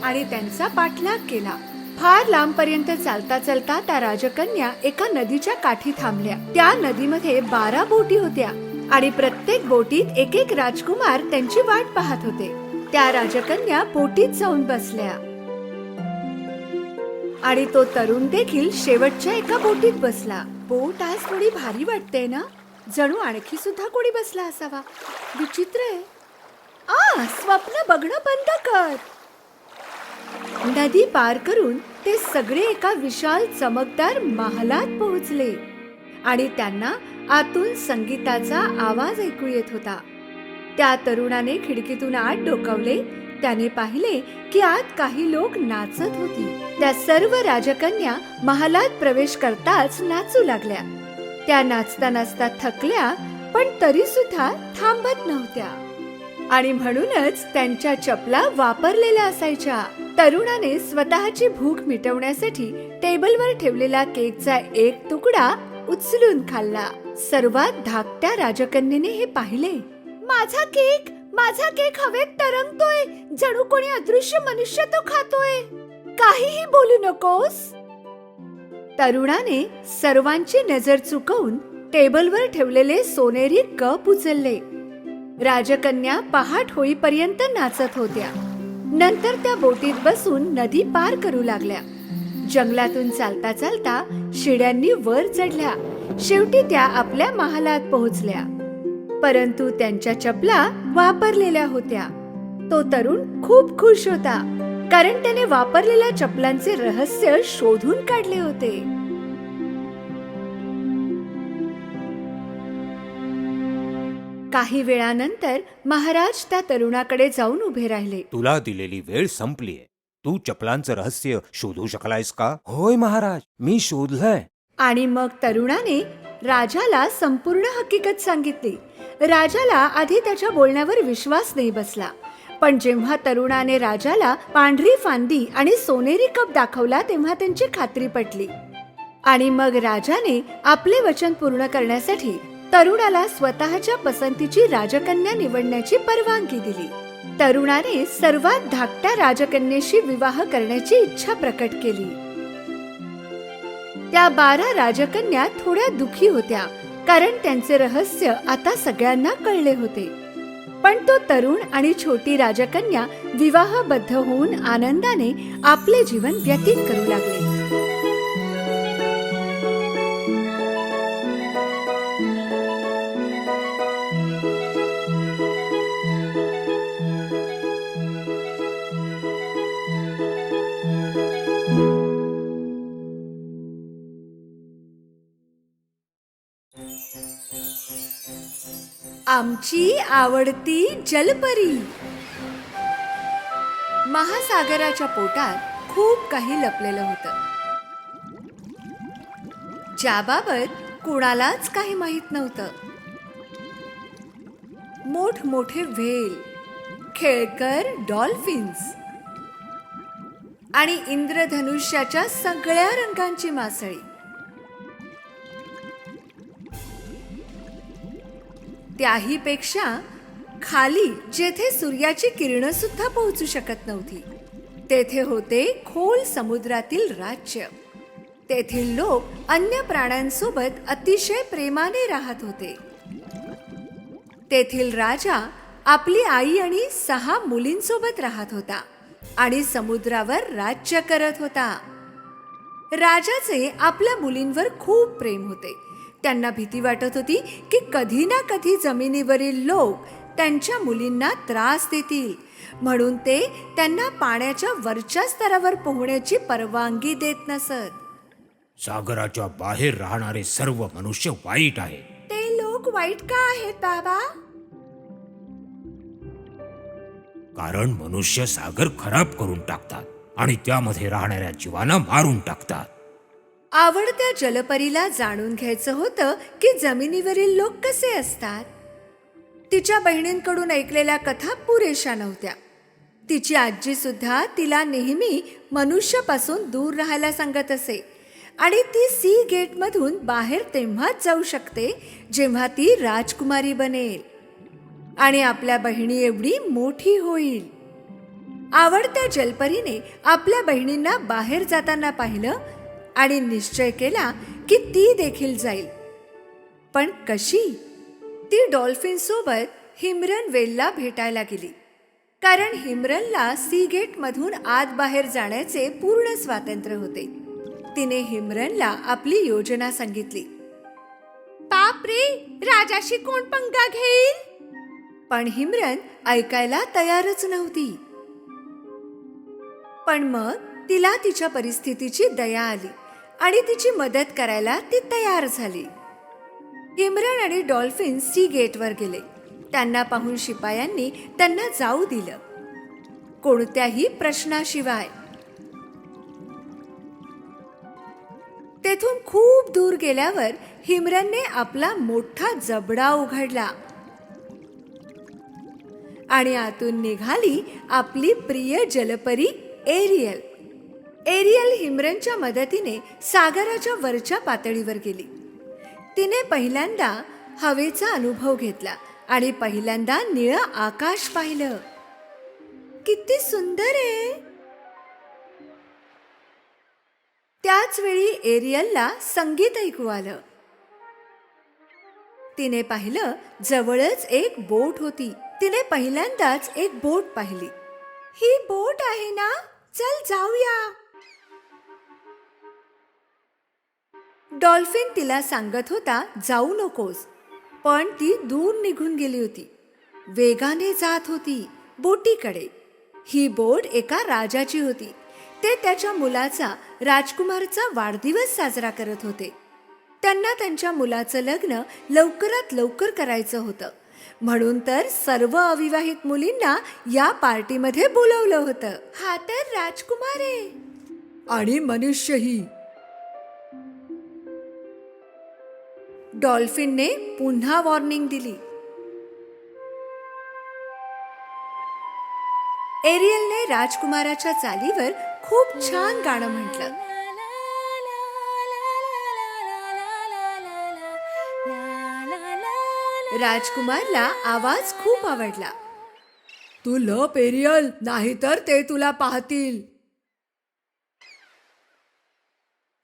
आणि त्यांचा पाठलाग केला. फार लांबपर्यंत चालता चालता त्या राजकन्या एका नदीच्या काठी थांबल्या. त्या नदीमध्ये 12 बोटी होत्या आणि प्रत्येक बोटीत एक एक राजकुमार त्यांची वाट पाहत होते. त्या राजकन्या बोटीत जाऊन बसल्या आणि तो तरुण देखील शेवटच्या एका बोटीत बसला. बोट आज थोडी भारी वाटते ना, जणू आणखी सुद्धा कोणी बसला असावा. विचित्र आहे. स्वप्न बघणं बंद कर. नदी पार करून ते सगळे एका विशाल चमकदार महालात पोहोचले आणि त्यांना आतून संगीताचा आवाज ऐकू येत होता. त्या तरुणाने खिडकीतून आत डोकावले. त्याने पाहिले की आत काही लोक नाचत होती. त्या सर्व राजकन्या महालात प्रवेश करताच नाचू लागल्या. त्या नाचता नाचता थकल्या, पण तरी सुद्धा थांबत नव्हत्या आणि म्हणूनच त्यांच्या चपला वापरलेल्या असायच्या. तरुणाने स्वतःची भूक मिटवण्यासाठी टेबलवर ठेवलेला केकचा एक तुकडा उचलून खाल्ला. सर्वात धाकट्या राजकन्येने हे पाहिले. माझा केक हवेत तरंगतोय, जणू कोणी अदृश्य मनुष्य तो खातोय. काहीही बोलू नकोस. तरुणाने सर्वांची नजर चुकवून टेबलवर ठेवलेले सोनेरी कप उचलले. राजकन्या पहाट होईपर्यंत नाचत होत्या. नंतर त्या बोटीत बसून नदी पार करू लागल्या. जंगलातून चालता चालता शिड्यांनी वर चढल्या. शेवटी त्या आपल्या महालात पोहोचल्या, परंतु त्यांच्या चपला वापरलेल्या होत्या. तो तरुण खूप खुश होता, कारण त्याने वापरलेल्या चपलांचे रहस्य शोधून काढले होते. काही वेळानंतर महाराज त्या तरुणाकडे जाऊन उभे राहिले. तुला दिलेली वेळ संपलीये. तू चपलांचं रहस्य शोधू शकलायस का? होय महाराज, मी शोधलंय. आणि मग तरुणाने राजाला संपूर्ण हकीकत सांगितली. राजाला आधी त्याच्या बोलण्यावर विश्वास नाही बसला, पण जेव्हा तरुणाने राजाला पांढरी फांदी आणि सोनेरी कप दाखवला तेव्हा त्यांची खात्री पटली. आणि मग राजाने आपले वचन पूर्ण करण्यासाठी तरुणाला स्वतःच्या पसंतीची राजकन्या निवडण्याची परवानगी दिली. तरुणाने सर्वात धाकट्या राजकन्येशी विवाह करण्याची इच्छा प्रकट केली. त्या 12 राजकन्या थोड्या दुखी होत्या, कारण त्यांचे रहस्य आता सगळ्यांना कळले होते. पण तो तरुण आणि छोटी राजकन्या विवाहबद्ध होऊन आनंदाने आपले जीवन व्यतीत करू लागले. आमची आवडती जलपरी. महासागराच्या पोटात खूप काही लपलेलं होतं, ज्याबाबत कुणालाच काही माहित नव्हतं. मोठमोठे व्हेल, खेळकर डॉल्फिन्स आणि इंद्रधनुष्याच्या सगळ्या रंगांची मासळी. त्याही पेक्षा खाली जेथे सूर्याची किरण सुद्धा पोहोचू शकत नव्हती, तेथे होते खोल समुद्रातील राज्य. तेथील लोक अन्य प्राण्यांसोबत अतिशय प्रेमाने राहत होते. तेथील राजा आपली आई आणि 6 मुलींसोबत राहत होता आणि समुद्रावर राज्य करत होता. राजाचे आपल्या मुलींवर खूप प्रेम होते. त्यांना भीती वाटत होती की कधी ना कधी जमिनीवरील लोक त्यांच्या मुलींना त्रास देतील, म्हणून ते त्यांना पाण्याच्या वरच्या स्तरावर पोहण्याची परवानगी देत नसत. सागराच्या बाहेर राहणारे सर्व मनुष्य वाईट आहेत. ते लोक वाईट का आहेत बाबा? कारण मनुष्य सागर खराब करून टाकतात आणि त्यामध्ये राहणाऱ्या जीवांना मारून टाकतात. आवडत्या जलपरीला जाणून घ्यायचं होतं की जमिनीवरील लोक कसे असतात. तिच्या बहिणींकडून ऐकलेल्या कथा पुरेशा नव्हत्या. तिची आजी सुद्धा तिला नेहमी मनुष्यापासून दूर राहायला सांगत असे आणि ती सी गेटमधून बाहेर तेव्हाच जाऊ शकते जेव्हा ती राजकुमारी बनेल आणि आपल्या बहिणी एवढी मोठी होईल. आवडत्या जलपरीने आपल्या बहिणींना बाहेर जाताना पाहिलं आणि निश्चय केला की ती देखील जाईल. पण कशी? ती डॉल्फिन सोबत हिमरन वेलला भेटायला गेली, कारण हिमरनला सी गेट मधून आत बाहेर जाण्याचे पूर्ण स्वातंत्र्य होते. तिने हिमरनला आपली योजना सांगितली. बापरे, राजाशी कोण पंगा घेईल? पण हिमरन ऐकायला तयारच नव्हती. पण मग तिला तिच्या परिस्थितीची दया आली आणि तिची मदत करायला ती तयार झाली. हिमरन आणि डॉल्फिन सी गेटवर गेले. त्यांना पाहून शिपायांनी त्यांना जाऊ दिलं, कोणत्याही प्रश्नाशिवाय. तेथून खूप दूर गेल्यावर हिमरनने आपला मोठा जबडा उघडला आणि आतून निघाली आपली प्रिय जलपरी एरियल. एरियल हिमरनच्या मदतीने सागराच्या वरच्या पातळीवर गेली. तिने पहिल्यांदा हवेचा अनुभव घेतला आणि पहिल्यांदा निळं आकाश पाहिलं. किती सुंदर आहे! त्याच वेळी एरियलला संगीत ऐकू आलं. तिने पाहिलं जवळच एक बोट होती. तिने पहिल्यांदाच एक बोट पाहिली. ही बोट आहे ना, चल जाऊया. डॉल्फिन तिला सांगत होता जाऊ नकोस, पण ती दूर निघून गेली होती. वेगाने जात होती बोटीकडे. ही बोट एका राजाची होती. ते त्याच्या मुलाचा, राजकुमारचा वाढदिवस साजरा करत होते. त्यांना त्यांच्या मुलाचं लग्न लवकरात लवकर करायचं होतं, म्हणून तर सर्व अविवाहित मुलींना या पार्टीमध्ये बोलवलं होतं. हा तर राजकुमार आहे आणि मनुष्यही. डॉल्फिनने पुन्हा वॉर्निंग दिली. एरियलने राजकुमाराच्या चालीवर खूप छान गाणं म्हटलं. राजकुमारला आवाज खूप आवडला. तू लप एरियल, नाहीतर ते तुला पाहतील.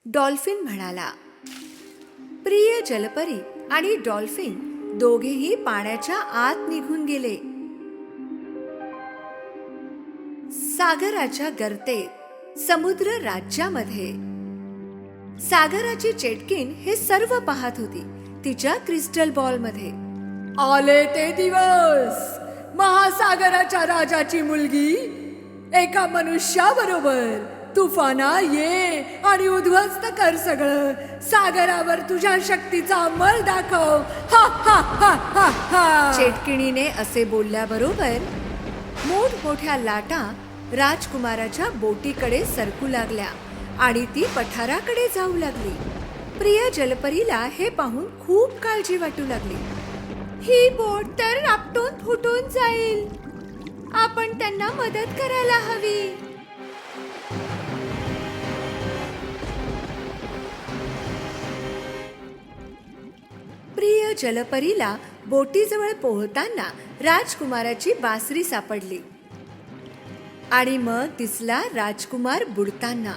डॉल्फिन म्हणाला. प्रिय जलपरी आणि डॉल्फिन दोघेही पाण्याच्या आत निघून गेले. सागराच्या गर्तेत समुद्र राज्यामध्ये सागराची चेटकीन हे सर्व पाहत होती तिच्या क्रिस्टल बॉल मध्ये. आले ते दिवस. महासागराच्या राजाची मुलगी एका मनुष्याबरोबर तुफाना ये आणि उद्ध्वस्त कर सगळं. सागरावर तुझ्या शक्तीचा अंमल दाखव. हा हा हा हा हा. चेटकिणीने असे बोलल्याबरोबर मोठमोठ्या लाटा राजकुमाराच्या बोटीकडे सरकू लागल्या आणि ती पठाराकडे जाऊ लागली. प्रिय जलपरीला हे पाहून खूप काळजी वाटू लागली. ही बोट तर आपटून फुटून जाईल. आपण त्यांना मदत करायला हवी. प्रिय जलपरीला बोटीजवळ पोहताना राजकुमाराची बासरी सापडली आणि मग दिसला राजकुमार बुडताना.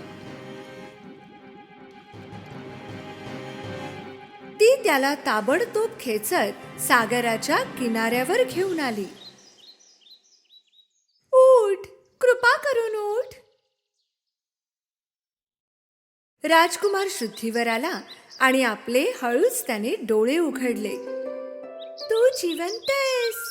ती त्याला ताबडतोब खेचत सागराच्या किनाऱ्यावर घेऊन आली. उठ, कृपा करून उठ. राजकुमार शुद्धीवर आला आणि आपले हळूच त्याने डोळे उघडले. तू जिवंत आहेस,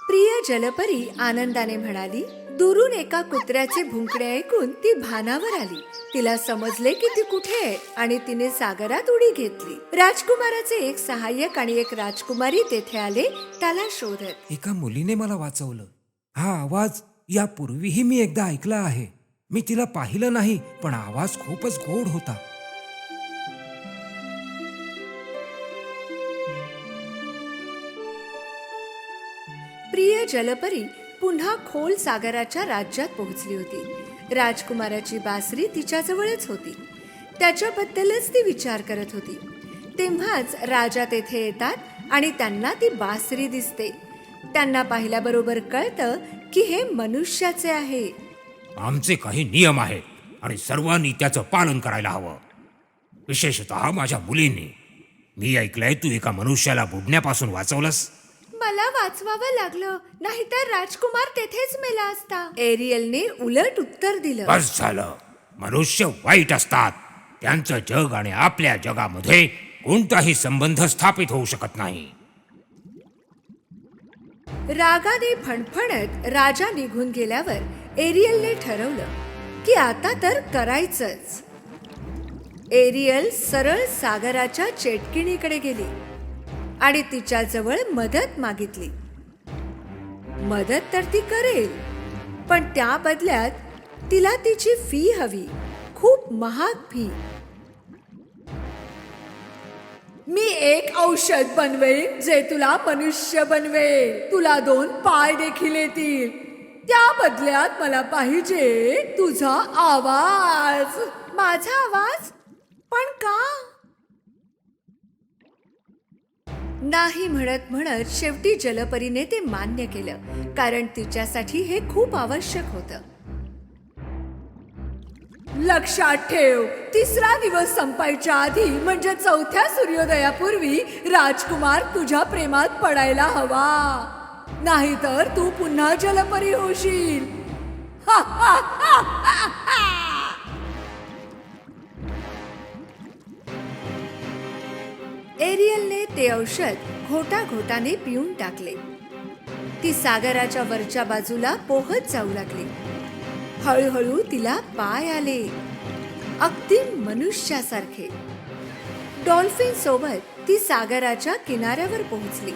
प्रिय जलपरी आनंदाने म्हणाली. दुरून एका कुत्र्याचे भुंकणे ऐकून ती भानावर आली. तिला समजले की ती कुठे आहे आणि तिने सागरात उडी घेतली. राजकुमाराचे एक सहाय्यक आणि एक राजकुमारी तेथे आले त्याला शोधत. एका मुलीने मला वाचवलं. हा आवाज यापूर्वीही मी एकदा ऐकला आहे. मी तिला पाहिलं नाही, पण आवाज खूपच गोड होता. प्रिय जलपरी पुन्हा खोल सागराच्या राज्यात पोहोचली होती. राजकुमाराची बासरी तिच्याजवळच होती. त्याच्याबद्दलच ती विचार करत होती. तेव्हाच राजा तेथे येतात आणि त्यांना ती बासरी दिसते. त्यांना पाहिल्याबरोबर कळतं की हे मनुष्याचे आहे. आमचे काही नियम आहेत आणि सर्वांनी त्याचं पालन करायला हवं, विशेषतः माझ्या मुलींनी. मी ऐकलंय तू एका मनुष्याला बुडण्यापासून वाचवलंस. मला वाचवावं लागलं, नाहीतर राजकुमार तेथेच मेला असता. एरियलने उलट उत्तर दिलं. बस झालं. मनुष्य वाईट असतात. त्यांचं जग आणि आपल्या जगामध्ये कोणताही संबंध स्थापित होऊ शकत नाही. रागाने फणफणत राजा निघून गेल्यावर एरियलने ठरवलं की आता तर करायचंच. एरियल सरळ सागराच्या चेटकिणीकडे गेली आणि तिच्याजवळ मदत मागितली. मदत तर ती करेल, पण त्या बदल्यात तिला तिची फी हवी, खूप महाग फी. मी एक औषध बनवेन जे तुला मनुष्य बनवेल. तुला 2 पाय देखील येतील. त्या बदल्यात मला पाहिजे तुझा आवाज. माझा आवाज? पण का? नाही म्हणत म्हणत शेवटी जलपरीने ते मान्य केलं, कारण तिच्यासाठी हे खूप आवश्यक होतं. लक्षात ठेव, 3रा दिवस संपायच्या आधी म्हणजे 4थ्या सूर्योदयापूर्वी राजकुमार तुझ्या प्रेमात पडायला हवा, नाहीतर तू पुन्हा जलपरी होशील. हा, हा, हा, हा, हा. एरियलने ते औषध घोटाघोटाने पिऊन टाकले. ती सागराच्या वरच्या बाजूला पोहत जाऊ लागली. हळूहळू तिला पाय आले, अगदी मनुष्यासारखे. डॉल्फिन सोबत ती सागराच्या किनाऱ्यावर पोहोचली.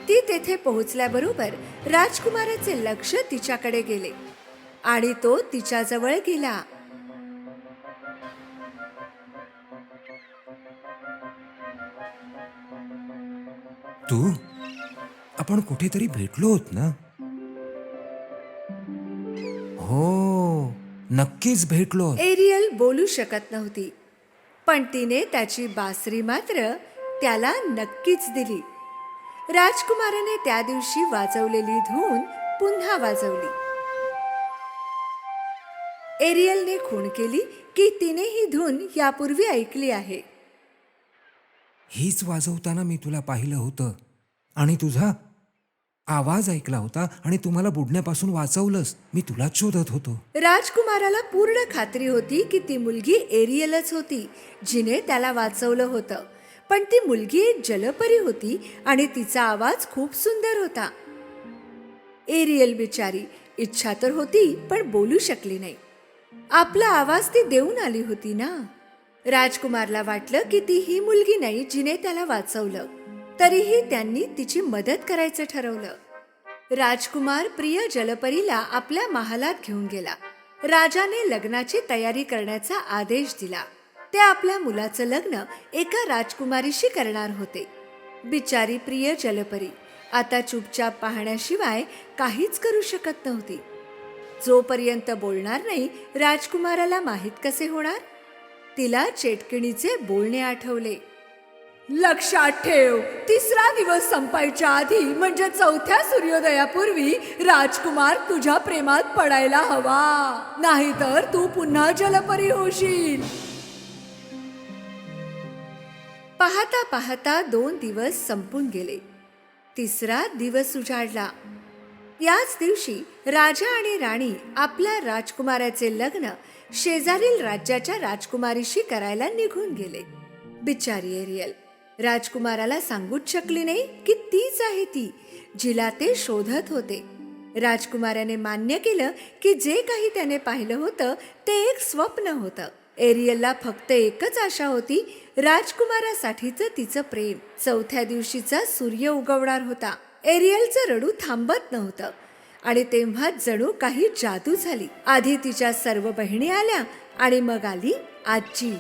ती तेथे पोहोचल्याबरोबर राजकुमाराचे लक्ष तिच्याकडे गेले आणि तो तिच्याजवळ गेला. तू, आपण कुठेतरी भेटलो होत ना? हो, नक्कीच भेटलो. एरियल बोलू शकत नव्हती, पण तिने त्याची बासरी मात्र त्याला नक्कीच दिली. राजकुमाराने त्या दिवशी वाजवलेली धून पुन्हा वाजवली. एरियलने खूण केली की तिने ही धून यापूर्वी ऐकली आहे. हीच वाजवताना मी तुला पाहिलं होतं आणि आवाज ऐकला होता आणि तुम्हाला बुडण्यापासून वाचवलंस. मी तुलाच शोधत होतो. राजकुमाराला पूर्ण खात्री होती की ती मुलगी एरियलच होती जिने त्याला वाचवलं होतं. पण ती मुलगी एक जलपरी होती आणि तिचा आवाज खूप सुंदर होता. एरियल बिचारी इच्छा तर होती पण बोलू शकली नाही. आपला आवाज ती देऊन आली होती ना. राजकुमारला वाटलं की ती ही मुलगी नाही जिने त्याला वाचवलं. तरीही त्यांनी तिची मदत करायचं ठरवलं. राजकुमार प्रिय जलपरीला आपल्या महालात घेऊन गेला. राजाने लग्नाची तयारी करण्याचा आदेश दिला. ते आपल्या मुलाचं लग्न एका राजकुमारीशी करणार होते. बिचारी प्रिय जलपरी आता चुपचाप पाहण्याशिवाय काहीच करू शकत नव्हती. जोपर्यंत बोलणार नाही राजकुमाराला माहीत कसे होणार. तिला चेटकिणीचे बोलणे आठवले. लक्षात ठेव, 3रा दिवस संपायच्या आधी म्हणजे 4थ्या सूर्योदयापूर्वी राजकुमार तुझ्या प्रेमात पडायला हवा, नाहीतर तू पुन्हा जलपरी होशील. पाहता पाहता 2 दिवस संपून गेले. 3रा दिवस उजाडला. याच दिवशी राजा आणि राणी आपल्या राजकुमाराचे लग्न शेजारील राज्याच्या राजकुमारीशी करायला निघून गेले. बिचारी एरियल राजकुमाराला सांगूच शकली नाही की तीच आहे ती जिला ते शोधत होते. राजकुमाराने मान्य केलं की जे काही त्याने पाहिलं होतं ते एक स्वप्न होतं. एरियलला फक्त एकच आशा होती, राजकुमारासाठीचं तिचं प्रेम. 4थ्या दिवशीचा सूर्य उगवणार होता. एरियलचं रडू थांबत नव्हतं आणि तेव्हा जणू काही जादू झाली. आधी तिच्या सर्व बहिणी आल्या आणि मग आली आजी.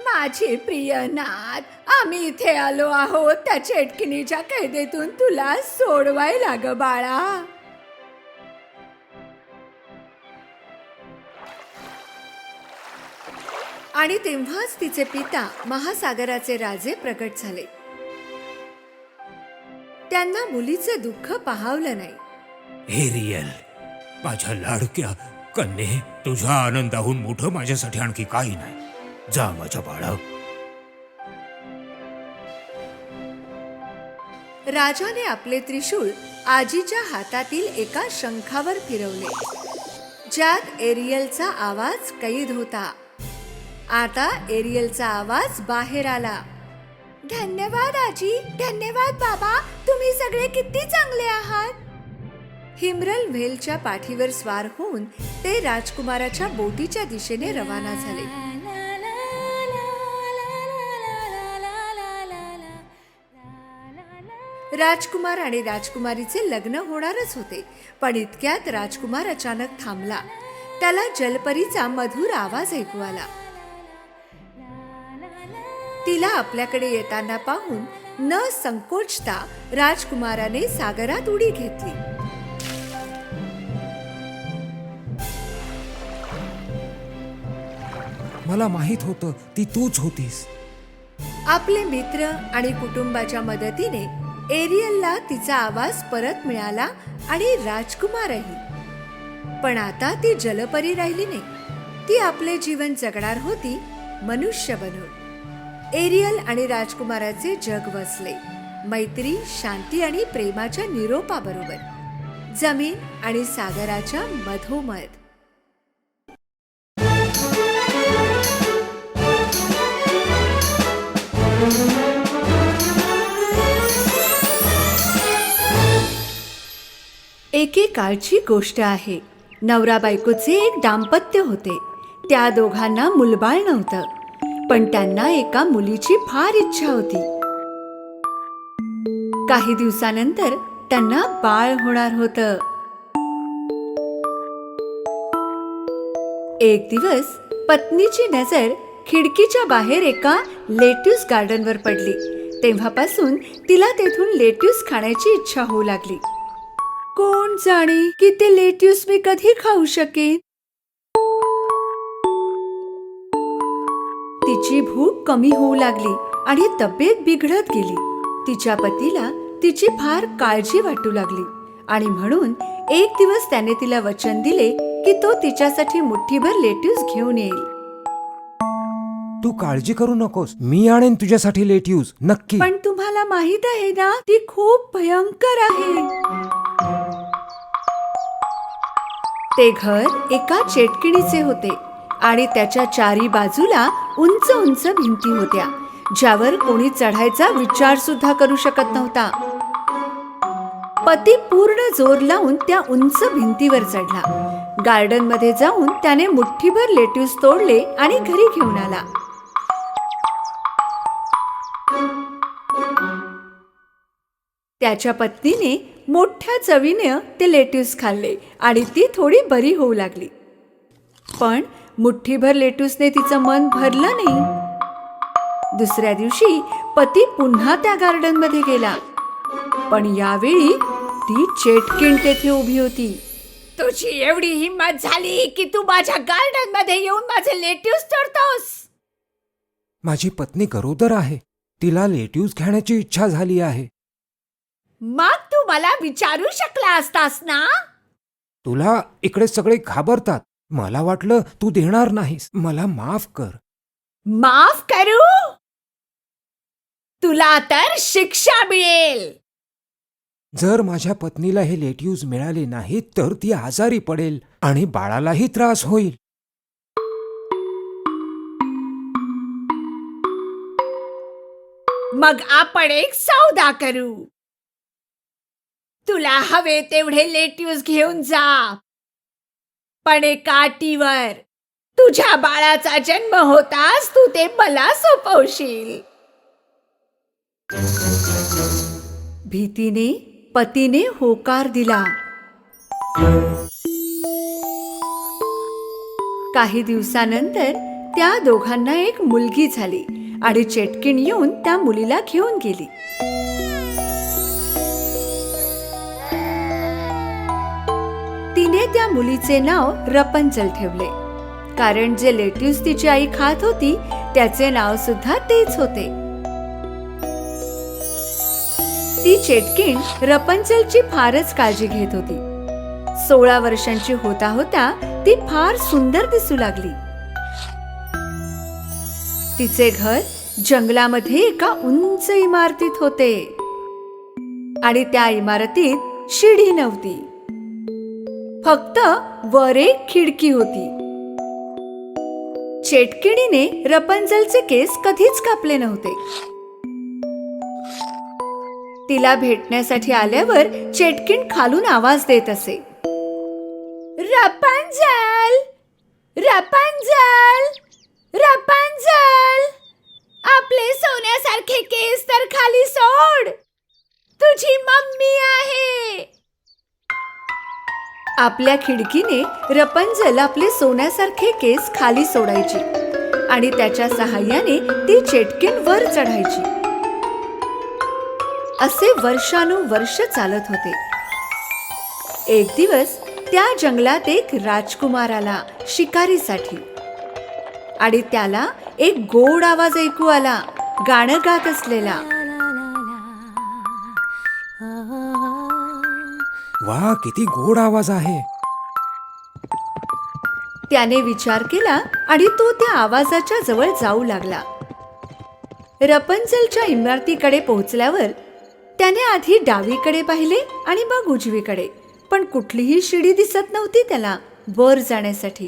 माझे प्रिय नाथ, आम्ही इथे आलो आहोत त्या चेटकिणीच्या कैदेतून तुला सोडवायला ग बाळा. आणि तेव्हाच तिचे पिता महासागराचे राजे प्रकट झाले. त्यांना मुलीचं दुःख पाहावलं नाही. एरियल, माझ्या लाडक्या कन्ये, तुझ्या आनंदाहून मोठं माझ्यासाठी आणखी काही नाही. जा माझ्या बाळा. राजाने आपले त्रिशूळ आजीच्या हातातील एका शंखावर फिरवले, ज्यात एरियलचा आवाज कैद होता. आता एरियलचा आवाज बाहेर आला. धन्यवाद आजी, धन्यवाद बाबा, तुम्ही सगळे किती चांगले आहात. हिमरल व्हेलच्या पाठीवर स्वार होऊन ते राजकुमाराच्या बोटीच्या दिशेने रवाना झाले. राजकुमार आणि राजकुमारीचे लग्न होणारच होते. पण इतक्यात राजकुमार अचानक थांबला. त्याला जलपरीचा मधुर आवाज ऐकू आला. तिला आपल्याकडे येताना पाहून न संकोचता राजकुमाराने सागरात उडी घेतली. मला माहित होतं ती तूच होतीस. आपले मित्र आणि कुटुंबाच्या मदतीने एरियलला तिचा आवाज परत मिळाला आणि राजकुमारही. पण आता ती जलपरी राहिली नाही. ती आपले जीवन जगणार होती मनुष्य बनून. एरियल आणि राजकुमाराचे जग वसले, मैत्री, शांती आणि प्रेमाच्या निरोपाबरोबर, जमीन आणि सागराच्या मधोमध. एकेकाळची गोष्ट आहे. नवरा बायकोचे एक दाम्पत्य होते. त्या दोघांना मुलबाळ नव्हतं, पण त्यांना एका मुलीची फार इच्छा होती. काही दिवसानंतर त्यांना बाळ होणार होतं. एक दिवस पत्नीची नजर खिडकीच्या बाहेर एका लेट्यूस गार्डनवर पडली. तेव्हापासून तिला तेथून लेट्यूस खाण्याची इच्छा होऊ लागली. कोण जाणे की ते लेट्यूस मी कधी खाऊ शकेन. तिची भूक कमी होऊ लागली आणि तब्येत बिघडत गेली. तिच्या पतीला तिची फार काळजी वाटू लागली आणि म्हणून एक दिवस त्याने तिला वचन दिले की तो तिच्यासाठी मुठ्ठीभर लेट्यूस घेऊन येईल. तू काळजी करू नकोस, मी आणेन तुझ्यासाठी लेट्यूस नक्की. पण तुम्हाला माहित आहे ना, ती खूप भयंकर आहे. ते घर एका चेटकिणीचे होते आणि त्याच्या चारी बाजूला उंच उंच भिंती होत्या, ज्यावर कोणी चढायचा विचार सुद्धा करू शकत नव्हता. पती पूर्ण जोर लावून त्या उंच भिंतीवर चढला. गार्डन मध्ये जाऊन त्याने मुठ्ठीभर लेट्यूस तोडले आणि घरी घेऊन आला. त्याच्या पत्नीने मोठ्या चवीने ते लेट्यूस खाल्ले आणि ती थोडी बरी होऊ लागली. पण मुठ्ठीभर लेट्यूसने तिचं मन भरलं नाही. दुसऱ्या दिवशी पती पुन्हा त्या गार्डन मध्ये गेला, पण यावेळी ती चेटकीण तेथे उभी होती. तुझी एवढी हिंमत झाली की तू माझ्या गार्डन मध्ये येऊन माझे लेट्यूस तोडतोस? माझी पत्नी गरोदर आहे, तिला लेट्यूस घेण्याची इच्छा झाली आहे. मग तू मला विचारू शकला असतास ना. तुला इकडे सगळे घाबरतात, मला वाटलं तू देणार नाहीस. मला माफ कर. माफ करू? तुला तर शिक्षा मिळेल. जर माझ्या पत्नीला हे लेट्यूस मिळाले नाहीत तर ती आजारी पडेल आणि बाळालाही त्रास होईल. मग आपण एक सौदा करू. तुला हवे तेवढे लेट्यूस घेऊन जा, पण एका अटीवर. तुझ्या बाळाचा जन्म होताच तू ते मला सोपवशील. भीतीने पतीने होकार दिला. काही दिवसानंतर त्या दोघांना एक मुलगी झाली आणि चेटकीण येऊन त्या मुलीला घेऊन गेली. तिने त्या मुलीचे नाव रपंचल ठेवले, कारण जे लेट्यूस तिची आई खात होती त्याचे नाव सुद्धा तेच होते. ती चेटकीण रपंचलची फारच काळजी घेत होती. 16 वर्षांची होता होता ती फार सुंदर दिसू लागली. तिचे घर जंगलामध्ये एका उंच इमारतीत होते आणि त्या इमारतीत शिडी नव्हती, फक्त वर एक खिडकी होती. चेटकिणीने रपंचलचे केस कधीच कापले नव्हते. तिला भेटण्यासाठी आल्यावर चेटकीण खालून आवाज देत असे, रपंचल, रपंचल, रपंचल, आपले सोन्यासारखे केस तर खाली सोड, तुझी मम्मी आहे. आपल्या खिडकीने रपंचल आपले सोन्यासारखे केस खाली सोडायची आणि त्याच्या सहाय्याने ती चेटकीण वर चढायची. असे वर्षानुवर्ष चालत होते. एक दिवस त्या जंगलात एक राजकुमार आला शिकारीसाठी आणि त्याला एक गोड आवाज ऐकू आला, गाणं गात असलेला. वा, किती गोड आवाज आहे. त्याने विचार केला आणि तो त्या आवाजाच्या जवळ जाऊ लागला. रपंचलच्या इमारतीकडे पोहोचल्यावर त्याने आधी डावीकडे पाहिले आणि मग उजवीकडे, पण कुठलीही शिडी दिसत नव्हती त्याला वर जाण्यासाठी.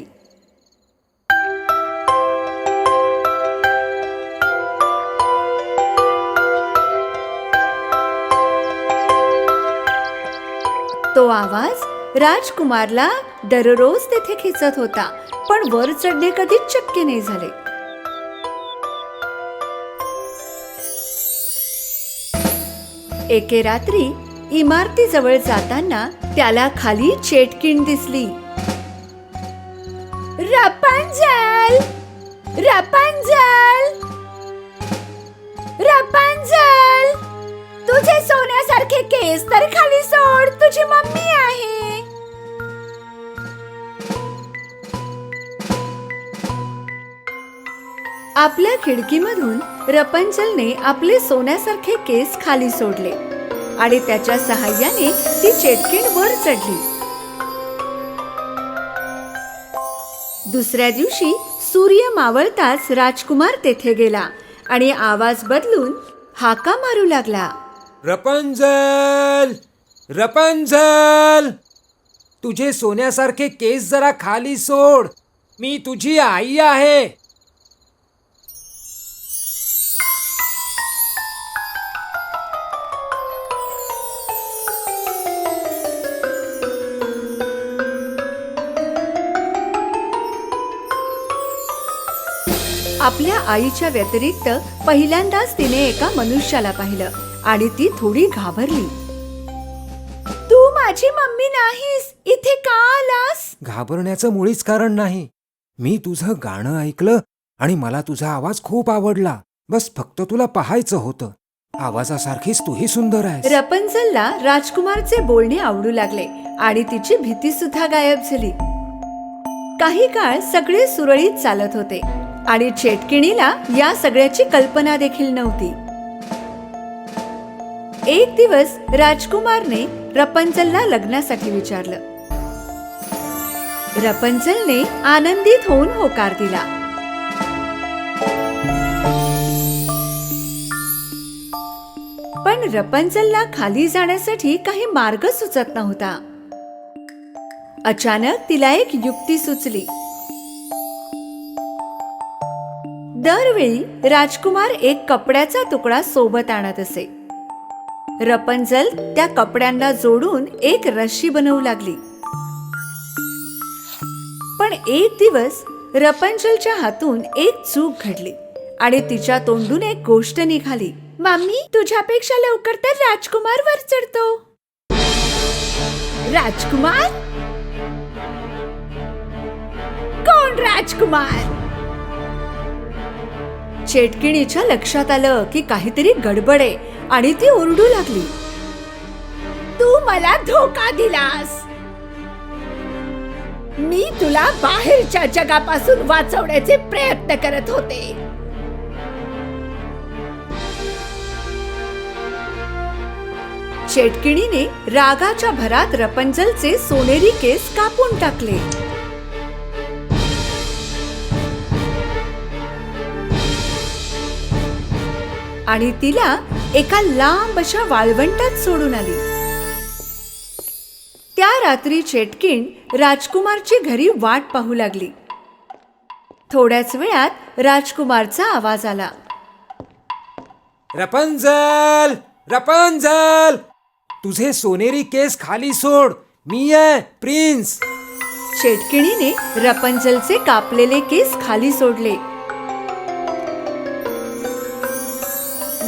तो आवाज राजकुमारला दररोज तेथे खेचत होता, पण वर चढणे कधीच शक्य नाही झाले. एके रात्री इमारतीजवळ जाताना त्याला खाली चेटकीण दिसली. रपंचल, रपंचल, रपंचल, तुझे सोन्यासारखे केस तर खाली सोड, तुझी मम्मी आहे. आपल्या खिडकीमधून रपंचलने आपले सोन्यासारखे केस खाली सोडले आणि त्याच्या सहाय्याने ती चेटकीण वर चढली. दुसऱ्या दिवशी सूर्य मावळताच राजकुमार तेथे गेला आणि आवाज बदलून हाका मारू लागला. रपंचल, रपंचल, तुझे सोन्यासारखे केस जरा खाली सोड. मी तुझी आई आहे. आपल्या आईच्या व्यतिरिक्त पहिल्यांदाच तिने एका मनुष्याला पाहिलं आणि ती थोडी घाबरली. तू माझी मम्मी नाहीस, इथे का आलास? घाबरण्याचं मुळीच कारण नाही. मी तुझं गाणं ऐकलं आणि मला तुझा आवाज खूप आवडला. बस फक्त तुला पाहायचं होतं. आवाजासारखीच तूही सुंदर आहेस. रपंजलला राजकुमारचे बोलणे आवडू लागले आणि तिची भीती सुद्धा गायब झाली. काही काळ सगळे सुरळीत चालत होते आणि चेटकिणीला या सगळ्याची कल्पना देखील नव्हती. एक दिवस राजकुमारने रपंजलला लग्नासाठी विचारलं. रपंजलने आनंदित होऊन होकार दिला. पण रपंजलला खाली जाण्यासाठी काही मार्ग सुचत नव्हता. अचानक तिला एक युक्ती सुचली. दरवेळी राजकुमार एक कपड्याचा तुकडा सोबत आणत असे. रपंजल त्या कपड्यांना जोडून एक रश्शी बनवू लागली. पण एक दिवस रपंजलच्या हातून एक चूक घडली आणि तिच्या तोंडून एक गोष्ट निघाली. मम्मी, तुझ्यापेक्षा लवकर तर राजकुमार वर चढतो. राजकुमार? कोण राजकुमार? चेटकिणीच्या लक्षात आलं की काहीतरी गडबड आहे आणि ती ओरडू लागली. तू मला धोका दिलास. मी तुला बाहेरच्या जगापासून वाचवण्याचे प्रयत्न करत होते. चेटकिणीने रागाच्या भरात रपंजलचे सोनेरी केस कापून टाकले. आणि तिला एका लांब अशा वाळवंटात सोडून आली. त्या रात्री चेटकीण राजकुमारची घरी वाट पाहू लागली. थोड्याच वेळात राजकुमारचा आवाज आला. रपंजल, रपंजल, तुझे सोनेरी केस खाली सोड. मी आहे प्रिन्स. चेटकिणीने रपंजलचे कापलेले केस खाली सोडले.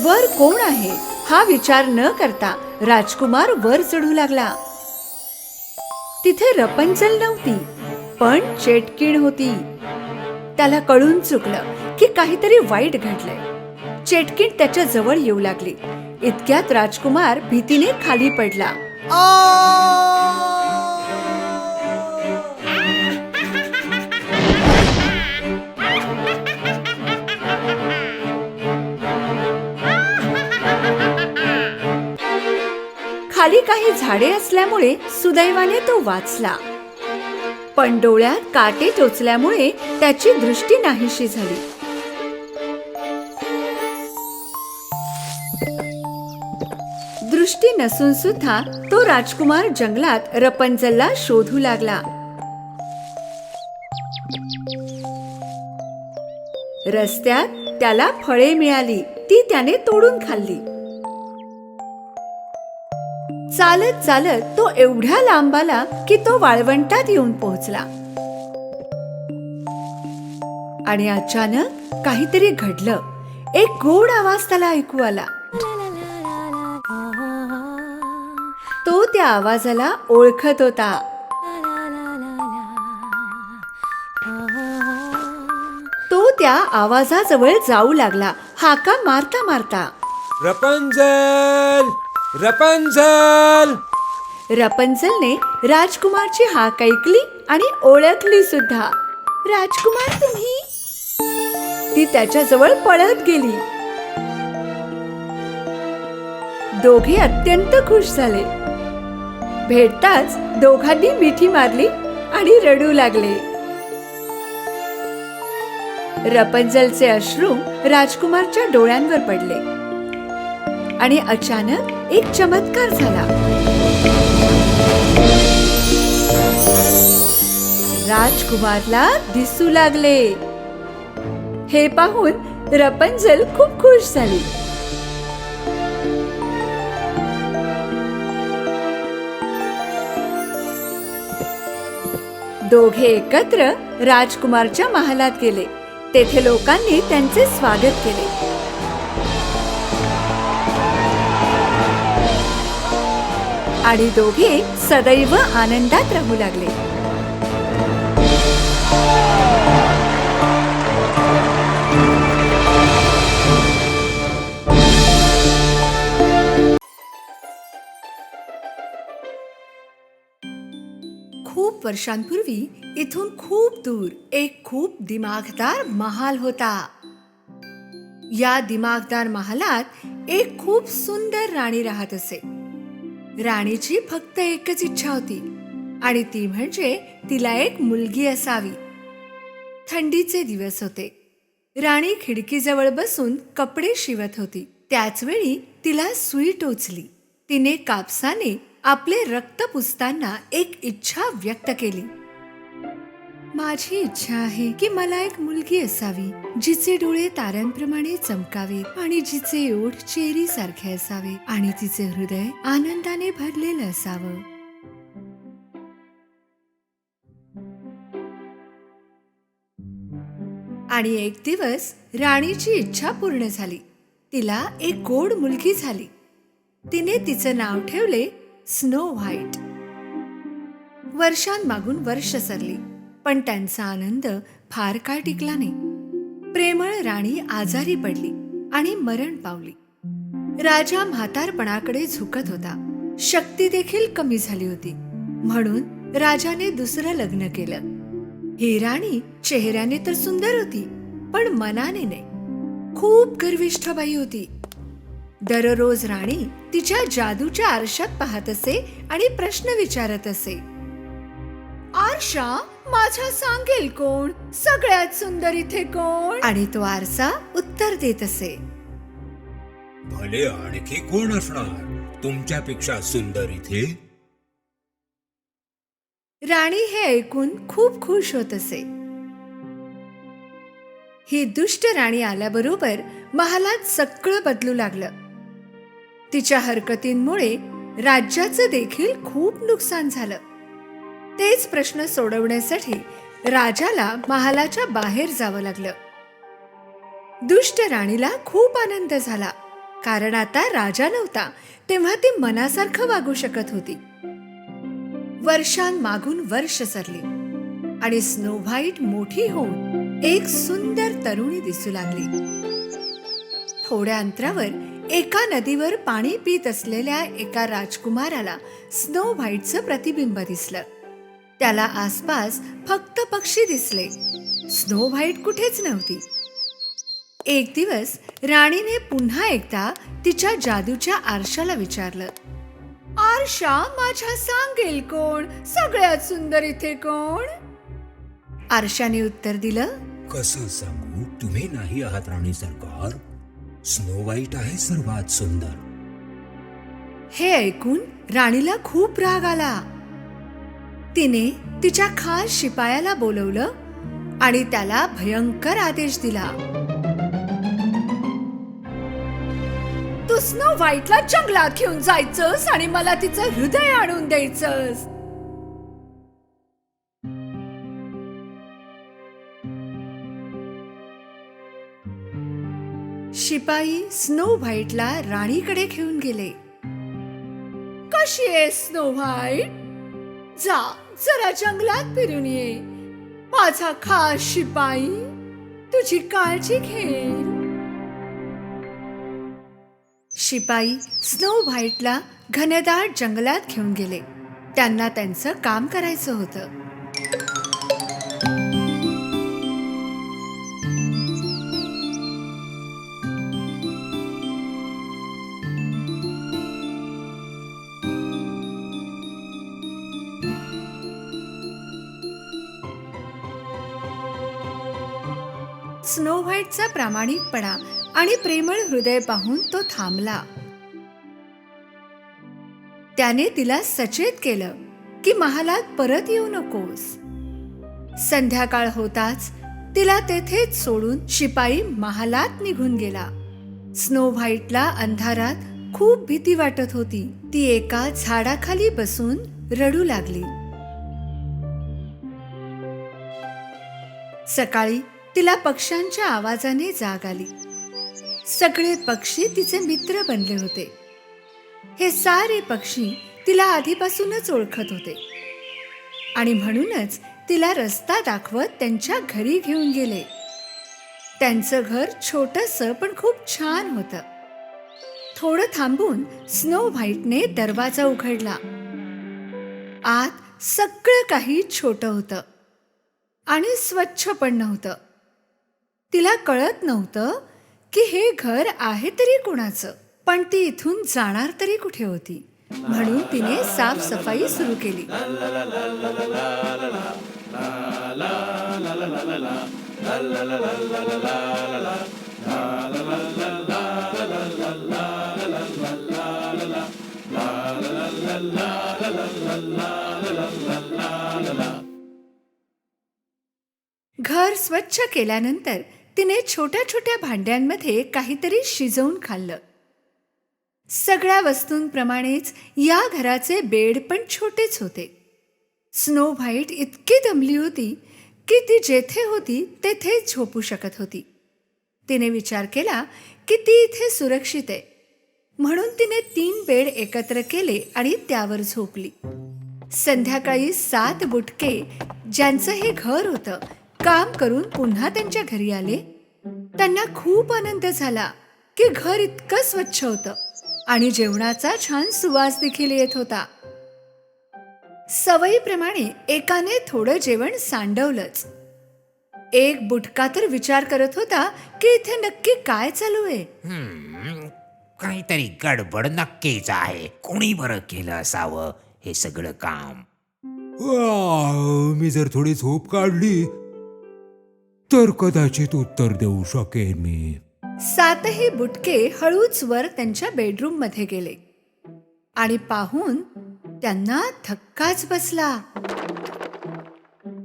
वर कोण आहे हा विचार न करता राजकुमार वर चढू लागला. तिथे रपंजल नव्हती, पण चेटकीण होती. त्याला कळून चुकलं की काहीतरी वाईट घडलंय. चेटकीण त्याच्या जवळ येऊ लागली. इतक्यात राजकुमार भीतीने खाली पडला. खाली काही झाडे असल्यामुळे सुदैवाने तो वाचला. पण डोळ्यात काटे टोचल्यामुळे त्याची दृष्टी नाहीशी झाली. दृष्टी नसून सुद्धा तो राजकुमार जंगलात रपंजलला शोधू लागला. रस्त्यात त्याला फळे मिळाली. ती त्याने तोडून खाल्ली. चालत चालत तो एवढ्या लांब आला की तो वाळवंटात येऊन पोहोचला. आणि अचानक काहीतरी घडलं. एक गोड आवाज त्याला ऐकू आला. तो त्या आवाजाला ओळखत होता. तो त्या आवाजाजवळ जाऊ लागला, हाका मारता मारता. रपंजल, रपंजल. रपंजलने राजकुमारची हाक ऐकली आणि ओळखली सुद्धा. राजकुमार, तुम्ही? ती त्याच्याजवळ पळत गेली. दोघे अत्यंत खुश झाले. भेटताच दोघांनी मिठी मारली आणि रडू लागले. रपंजलचे अश्रू राजकुमारच्या डोळ्यांवर पडले आणि अचानक एक चमत्कार झाला. राजकुमारला दिसू लागले. हे पाहून रपंजल खूप खुश झाली. दोघे एकत्र राजकुमारच्या महालात गेले. तेथे लोकांनी त्यांचे स्वागत केले. आणि दोघे सदैव आनंदात राहू लागले. खूप वर्षांपूर्वी इथून खूप दूर एक खूप दिमागदार महाल होता. या दिमागदार महालात एक खूप सुंदर राणी राहत असे. राणीची फक्त एकच इच्छा होती आणि ती म्हणजे तिला एक मुलगी असावी. थंडीचे दिवस होते. राणी खिडकीजवळ बसून कपडे शिवत होती. त्याच वेळी तिला सुई टोचली. तिने कापसाने आपले रक्त पुसताना एक इच्छा व्यक्त केली. माझी इच्छा आहे की मला एक मुलगी असावी, जिचे डोळे ताऱ्यांप्रमाणे चमकावेत आणि जिचे ओठ चेरी सारखे असावे आणि तिचे हृदय आनंदाने भरलेलं असावं. आणि एक दिवस राणीची इच्छा पूर्ण झाली. तिला एक गोड मुलगी झाली. तिने तिचं नाव ठेवले स्नो व्हाईट. वर्षांमागून वर्ष सरली, पण त्यांचा आनंद फार काळ टिकला नाही. प्रेमळ राणी आजारी पडली आणि मरण पावली. राजा म्हातारपणाकडे झुकत होता. शक्ती देखील कमी झाली होती. म्हणून राजाने दुसरं लग्न केलं. ही राणी चेहऱ्याने तर सुंदर होती, पण मनाने नाही. खूप गर्विष्ठ बाई होती. दररोज राणी तिच्या जादूच्या आरशात पाहत असे आणि प्रश्न विचारत असे. आरशा, माझा सांगेल कोण? सगळ्यात सुंदर इथे कोण? आणि तो आरसा उत्तर देत असे. भले आणखी कोण असणार तुमच्यापेक्षा सुंदर इथे? राणी हे ऐकून खूप खुश होत असे. ही दुष्ट राणी आल्याबरोबर महालात सगळं बदलू लागलं. तिच्या हरकतींमुळे राज्याचं देखील खूप नुकसान झालं. तेच प्रश्न सोडवण्यासाठी राजाला महालाच्या बाहेर जावं लागलं. दुष्ट राणीला खूप आनंद झाला, कारण आता राजा नव्हता तेव्हा ती मनासारखं वागू शकत होती. वर्षांमागून वर्ष सरली आणि स्नो व्हाईट मोठी होऊन एक सुंदर तरुणी दिसू लागली. थोड्या अंतरावर एका नदीवर पाणी पित असलेल्या एका राजकुमाराला स्नो व्हाईटचं प्रतिबिंब दिसलं. त्याला आसपास फक्त पक्षी दिसले. स्नो व्हाईट कुठेच नव्हती. एक दिवस राणीने पुन्हा एकदा तिच्या जादूच्या आरशाला विचारलं. आरशा, माझ्या सांगेल कोण? सगळ्यात सुंदर इथे कोण? आरशाने उत्तर दिलं. कसं सांगू, तुम्ही नाही आहात राणी सरकार. स्नो व्हाईट आहे सर्वात सुंदर. हे ऐकून राणीला खूप राग आला. तिने तिच्या खास शिपायाला बोलवलं आणि त्याला भयंकर आदेश दिला. तू स्नो व्हाईटला जंगलात घेऊन जायचंस आणि मला तिचं हृदय आणून द्यायचंस. शिपाई स्नो व्हाईटला राणीकडे घेऊन गेले. कशी आहे स्नो व्हाईट? जा, जरा जंगलात फिरून ये. माझा खास शिपाई तुझी काळजी घेईल. शिपाई स्नो व्हाईटला घनदाट जंगलात घेऊन गेले. त्यांना त्यांचं काम करायचं होतं. स्नो व्हाईटचा प्रामाणिकपणा आणि प्रेमळ हृदय पाहून तो थांबला. त्याने तिला सचेत केलं की महालात परत येऊ नकोस. संध्याकाळ होताच तिला तेथेच सोडून शिपाई महालात निघून गेला. स्नो व्हाईटला अंधारात खूप भीती वाटत होती. ती एका झाडाखाली बसून रडू लागली. सकाळी तिला पक्ष्यांच्या आवाजाने जाग आली. सगळे पक्षी तिचे मित्र बनले होते. हे सारे पक्षी तिला आधीपासूनच ओळखत होते आणि म्हणूनच तिला रस्ता दाखवत त्यांच्या घरी घेऊन गेले. त्यांचं घर छोटंसं पण खूप छान होतं. थोडं थांबून स्नो व्हाईटने दरवाजा उघडला. आत सगळं काही छोटं होतं आणि स्वच्छ पण नव्हतं. तिला कळत नव्हतं की हे घर आहे तरी कोणाचं, पण ती इथून जाणार तरी कुठे होती. म्हणून तिने साफसफाई सुरू केली. घर स्वच्छ केल्यानंतर तिने छोट्या छोट्या भांड्यांमध्ये काहीतरी शिजवून खाल्लं. सगळ्या वस्तूंप्रमाणेच या घराचे बेड पण छोटेच होते. स्नो व्हाईट इतकी दमली होती की ती जेथे होती तेथे झोपू शकत होती. तिने विचार केला की ती इथे सुरक्षित आहे, म्हणून तिने 3 बेड एकत्र केले आणि त्यावर झोपली. संध्याकाळी 7 बुटके ज्यांचं हे घर होतं काम करून पुन्हा त्यांच्या घरी आले. त्यांना खूप आनंद झाला की घर इतकं स्वच्छ होतं आणि जेवणाचा छान सुवास देखील येत होता. सवयीप्रमाणे एकाने थोडं जेवण सांडवलंच. एक बुटका तर विचार करत होता की इथे नक्की काय चालू आहे. काहीतरी गडबड नक्कीच आहे. कोणी बरं केलं असावं हे सगळं काम. मी जर थोडी झोप काढली तर कदाचित उत्तर देऊ शकेन मी. 7ही बुटके हळूच वर त्यांच्या बेडरूम मध्ये गेले आणि पाहून त्यांना धक्काच बसला.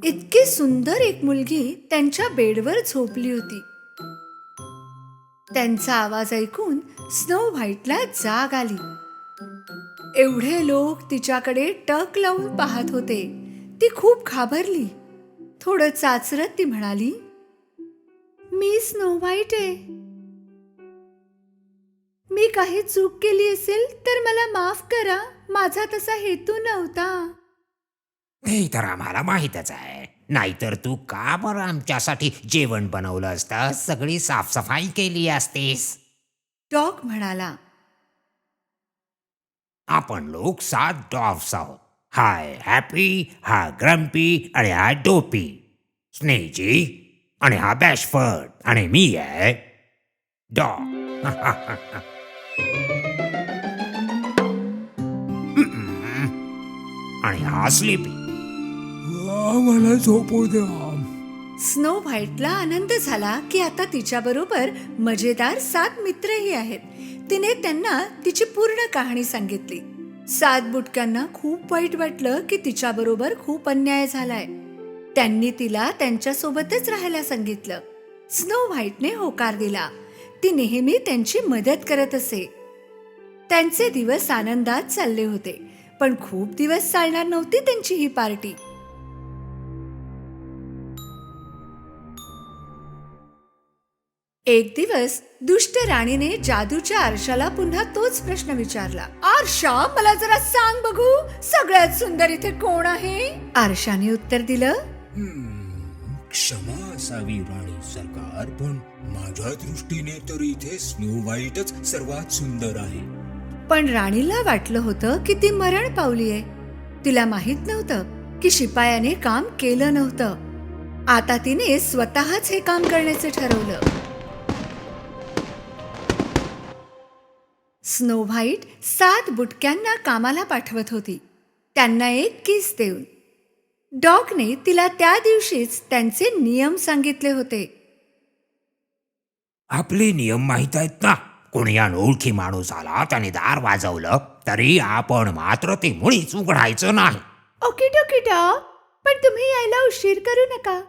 इतकी सुंदर एक मुलगी त्यांच्या बेडवर झोपली होती. त्यांचा आवाज ऐकून स्नो व्हाईटला जाग आली. एवढे लोक तिच्याकडे टक लावून पाहत होते. ती खूप घाबरली. थोडं चाचरत ती म्हणाली, मी स्नो व्हाईट आहे. मी काही चूक केली असेल तर मला माफ करा. माझा तसा हेतू नव्हता. हे तर आम्हाला माहीतच आहे. नाहीतर तू का बरं आमच्यासाठी जेवण बनवलं असतं, सगळी साफसफाई केली असतीस. डॉग म्हणाला, आपण लोक 7 डॉग्स आहोत. हाय हॅपी, हा ग्रम्पी आणि हा डोपी. स्नेजी आणि हा बॅशफर्ड आणि मी आहे डॉग. आणि हा स्लीपी. मला झोपू द्या. स्नो व्हाईटला आनंद झाला की आता तिच्याबरोबर मजेदार 7 मित्रही आहेत. तिने त्यांना तिची पूर्ण कहाणी सांगितली. 7 बुटक्यांना खूप वाईट वाटलं की तिच्याबरोबर खूप अन्याय झालाय. त्यांनी तिला त्यांच्यासोबतच राहायला सांगितलं. स्नो व्हाईटने होकार दिला. ती नेहमी त्यांची मदत करत असे. त्यांचे दिवस आनंदात चालले होते, पण खूप दिवस चालणार नव्हती त्यांची ही पार्टी. एक दिवस दुष्ट राणीने जादूच्या आरशाला पुन्हा तोच प्रश्न विचारला. आरशा, मला जरा सांग बघू, सगळ्यात सुंदर इथे कोण आहे? आरशाने उत्तर दिलं, क्षमा असावी राणी सरकार, पण माझ्या दृष्टीने तर इथे स्नो व्हाईटच सर्वात सुंदर आहे. पण राणीला वाटलं होतं की ती मरण पावलीये. तिला माहित नव्हतं की शिपायाने काम केलं नव्हतं. आता तिने स्वतःच हे काम करण्याचे ठरवलं. स्नो व्हाईट 7 बुटक्यांना कामाला पाठवत होती, त्यांना एक किस देऊन. डॉगने तिला त्या दिवशीच त्यांचे नियम सांगितले होते. आपले नियम माहित आहेत ना. कोणी अनोळखी माणूस आला, त्याने दार वाजवलं तरी आपण मात्र ते मुळीच उघडायचं नाही. Okay dog. पण तुम्ही यायला उशीर करू नका.